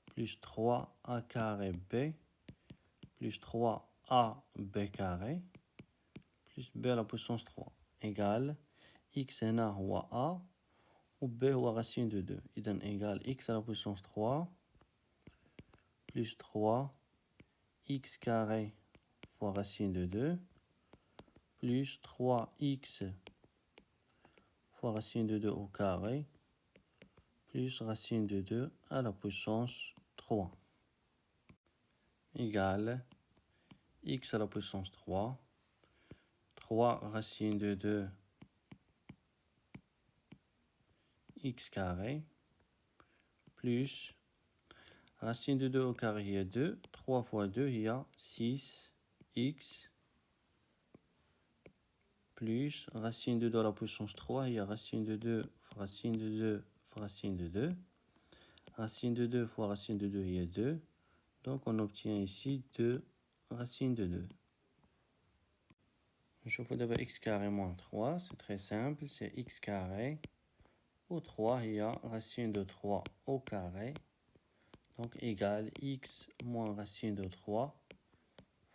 plus 3 a carré b plus 3 a b carré plus b à la puissance 3 égale x هنا هو a و b هو racine de 2 إذا égale x à la puissance 3 plus 3 x carré fois racine de 2 plus 3x fois racine de 2 au carré plus racine de 2 à la puissance 3 égale x à la puissance 3 3 racine de 2 x carré plus racine de 2 au carré il y a 2 3 fois 2 il y a 6x plus racine de 2 à la puissance 3 il y a racine de 2 fois racine de 2 fois racine de 2 racine de 2 fois racine de 2 il y a 2 donc on obtient ici 2 racine de 2. Je fais d'abord x carré moins 3, c'est très simple, c'est x carré au 3, il y a racine de 3 au carré, donc égale x moins racine de 3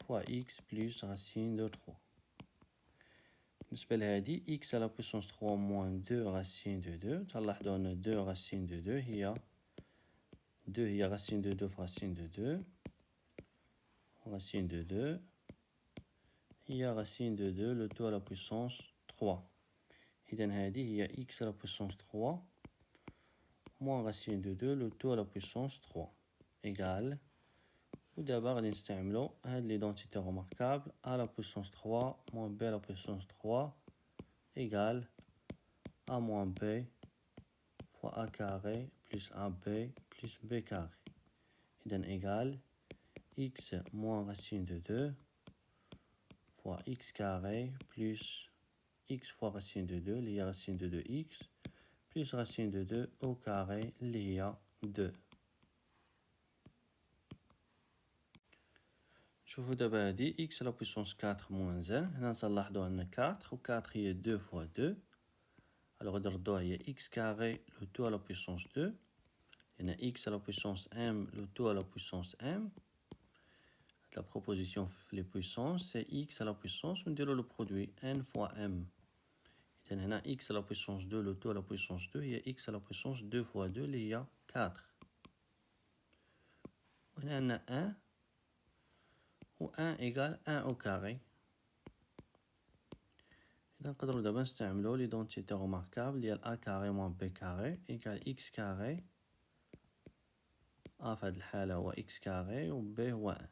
fois x plus racine de 3. بالنسبة لهادي x à la puissance 3 moins 2 racine de 2, تلاحظوا أن 2 racine de 2 هي 2 هي racine de 2 fois racine de 2 racine de 2 هي racine de 2 le tout à la puissance 3 إذا هذه هي x à la puissance 3 moins racine de 2 le tout à la puissance 3 égale ودابا غادي نستعملو هاد ليدونتيتي روماركابل a la puissance 3 moins b à la puissance 3 égale a moins b fois a carré plus ab plus b carré إذا égale x moins racine de 2 fois x carré plus x fois racine de 2 اللي هي racine de 2x plus racine de 2 au carré اللي هي 2. نشوفو دابا هادي x à la puissance 4 moins 1 هنا تلاحظوا عندنا 4 و 4 هي 2 fois 2 alors غادي نردوها هي x carré le tout à la puissance 2 هنا x à la puissance m le tout à la puissance m La proposition les puissances, c'est x à la puissance, on dirait le produit n fois m. Et on a x à la puissance 2, le tout à la puissance 2, il y a x à la puissance 2 fois 2, il y a 4. On a 1, où 1 égale 1 au carré. Donc, on va utiliser l'identité remarquable, il y a a carré moins b carré égale x carré. A في هذه الحالة هو x carré و b هو 1.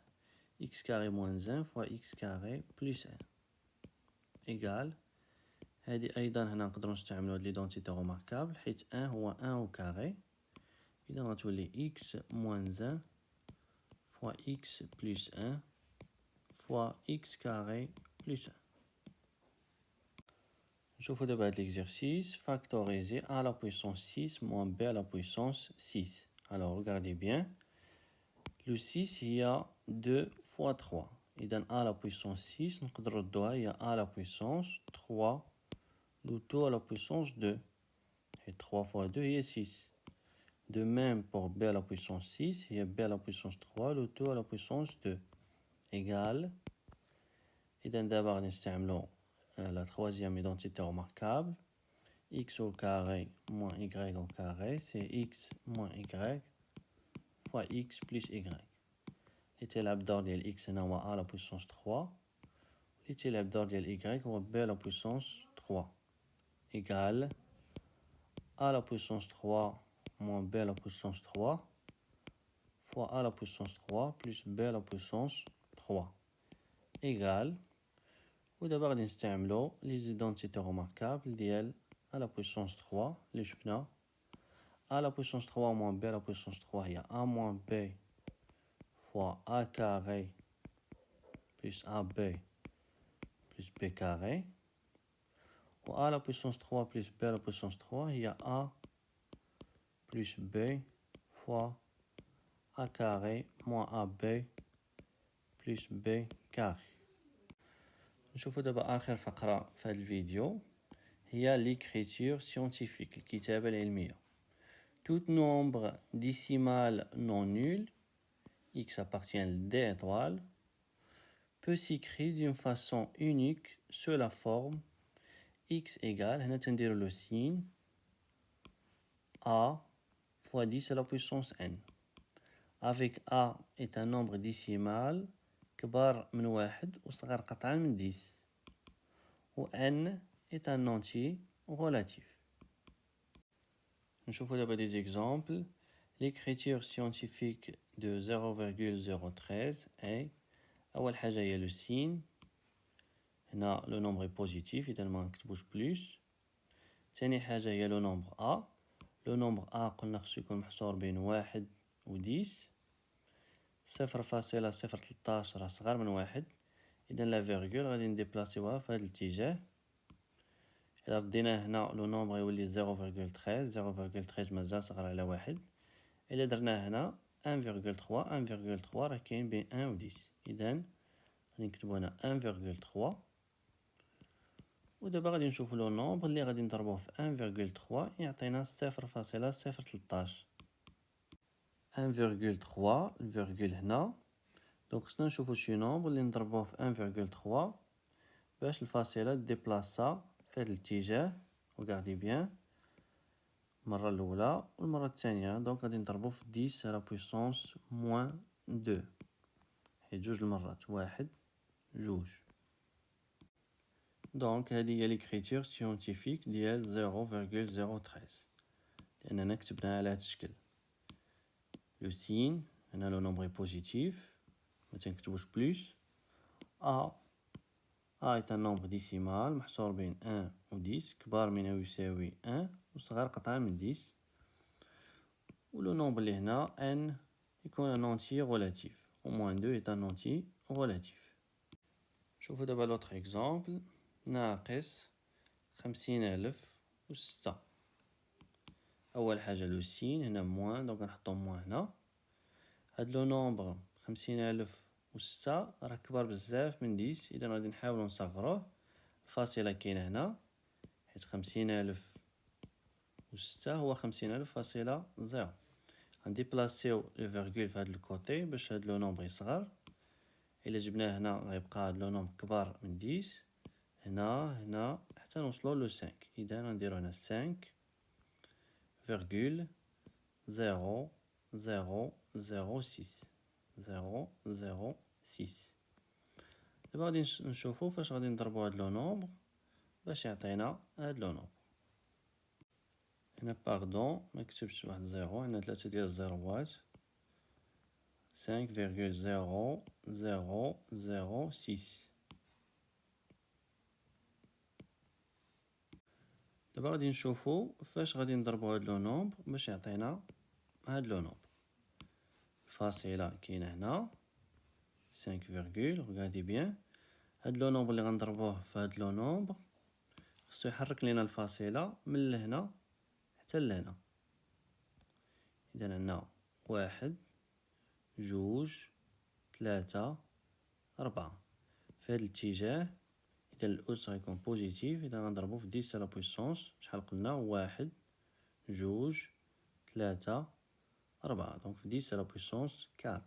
x carré moins 1 fois x carré plus 1 égale. هذه أيضا هنا نقدرو نستعملو هاد l'identité remarquable حيت 1 هو 1 au carré. إذا غتولي x moins 1 fois x plus 1 fois x carré plus 1. نشوفو دابا هاد l'exercice. Factoriser a à la puissance 6 moins b à la puissance 6. Alors regardez bien. Le 6 il y a 2 fois 3. إذا a à la puissance 6 نقدرو ردوها هي a à la puissance 3 le tout à la puissance 2. Et 3 fois 2 il y a 6. De même pour b à la puissance 6, il y a b à la puissance 3 le tout à la puissance 2 égale. إذا دابا غادي نستعملو la troisième identité remarquable. X au carré moins y au carré, c'est x moins y fois x plus y. l'état ديال x هنا هو a à la puissance 3. l'état ديال y هو b à la puissance 3 égale a à la puissance 3 moins b à la puissance 3 fois a à la puissance 3 plus b à la puissance 3 égale. ودابا غادي نستعملو les identités remarquables ديال a à la puissance 3 اللي شفنا. a à la puissance 3 moins b à la puissance 3 هي a moins b fois a carré plus ab plus b carré. Ou a à la puissance 3 plus b à la puissance 3 هي a plus b fois a carré moins ab plus b carré. نشوفو دابا آخر فقرة في هذا الفيديو هي l'écriture scientifique الكتابة العلمية. Tout nombre décimal non nul, x appartient à d étoiles, peut s'écrire d'une façon unique sous la forme x égale, هنا تنديرو le signe a fois 10 à la puissance n. Avec a est un nombre décimal كبار من واحد وصغر قطعا من 10. و n est un entier relatif. نشوفو دابا des exemples. L'écriture scientifique de 0,013 est أول حاجة هي le signe. هنا le nombre est positif إذا ما نكتبوش plus. ثاني حاجة هي le nombre a. Le nombre a قلنا خصو يكون محصور بين 1 و 10. 0,013 راه صغار من 1. إذا لا فيرغول غادي نديبلاسيوها في هذا الاتجاه. إذا ردينا هنا لو نومبر يولي 0,13 مازال صغر على 1. إلا درنا هنا 1,3 راه كاين بين 1 و 10. إذا غادي نكتبو هنا 1,3. ودابا غادي نشوفو لو نومبر اللي غادي نضربوه في 1,3 يعطينا 0,013. 1,3 الفيرغول هنا. دونك خصنا نشوفو شي نومبر اللي نضربوه في 1,3 باش الفاصلة ديبلاسا في هذا الاتجاه. وغاردي بيان المرة الأولى والمرة الثانية. دونك غادي نضربو في 10 على بويسونس موان 2 حيت جوج المرات 1 2. دونك هذه هي ليكريتور سيونتيفيك ديال 0,013 لأننا كتبناها على هذا الشكل. لو سين هنا لو نومبر بوزيتيف ما تنكتبوش بلوس. a est un nombre décimal محصور بين 1 و 10 كبار من أو يساوي 1 وصغار قطعا من 10. و لو نومبر اللي هنا n يكون un entier relatif. Au moins 2 est un entier relatif. شوفوا دابا لوتر اكزامبل. ناقص 50,006. أول حاجة لو سين هنا موان دونك نحطو موان هنا. هاد لو نومبر 50,006 راه كبر بزاف من 10. إذا غادي نحاولو نصغروه. الفاصلة كاينة هنا حيت 50,006 هو 50,000,0. غنديبلاسيو لو فيرغول في هاد الكوتي باش هاد لو نومبر يصغر. إلا جبناه هنا غيبقى هاد لو نومبر كبار من 10. هنا حتى نوصلو ل 5. إذا غنديرو هنا 5 فيرغول 0 0 0 6 0 0 6. دابا غادي نشوفو فاش غادي نضربو هاد لو نومبر باش يعطينا هاد لو نومبر. هنا باردون مكتبتش واحد 0، هنا 3 ديال الزيروات. 5,0006. دابا غادي نشوفو فاش غادي نضربو هاد لو نومبر باش يعطينا هاد لو نومبر. الفاصلة كاينة هنا 5 فيرغول. رغادي بيان هاد لو نومبر اللي غنضربوه في هاد لو نومبر خصو يحرك لينا الفاصلة من لهنا حتى لهنا. إذا عندنا 1 2 3 4 في هاد الاتجاه. إذا الأس غيكون بوزيتيف، إذا غنضربو في 10 على بويسونس شحال قلنا 1 2 3 4. دونك في 10 على بويسونس 4.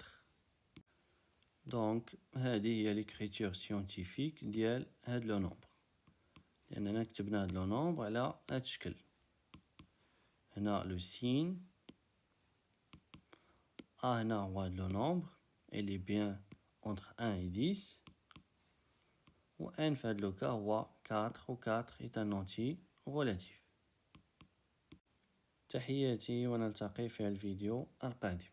دونك هذه هي ليكريتور سيونتيفيك ديال هاد لو نومبر، لأننا كتبنا هاد لو نومبر على هاد الشكل. هنا لو سين هنا هو هاد لو نومبر إلي بيان اونتر 1 و 10. و n في هاد لو كا هو 4 و 4 est un entier relatif. تحياتي ونلتقي في الفيديو القادم.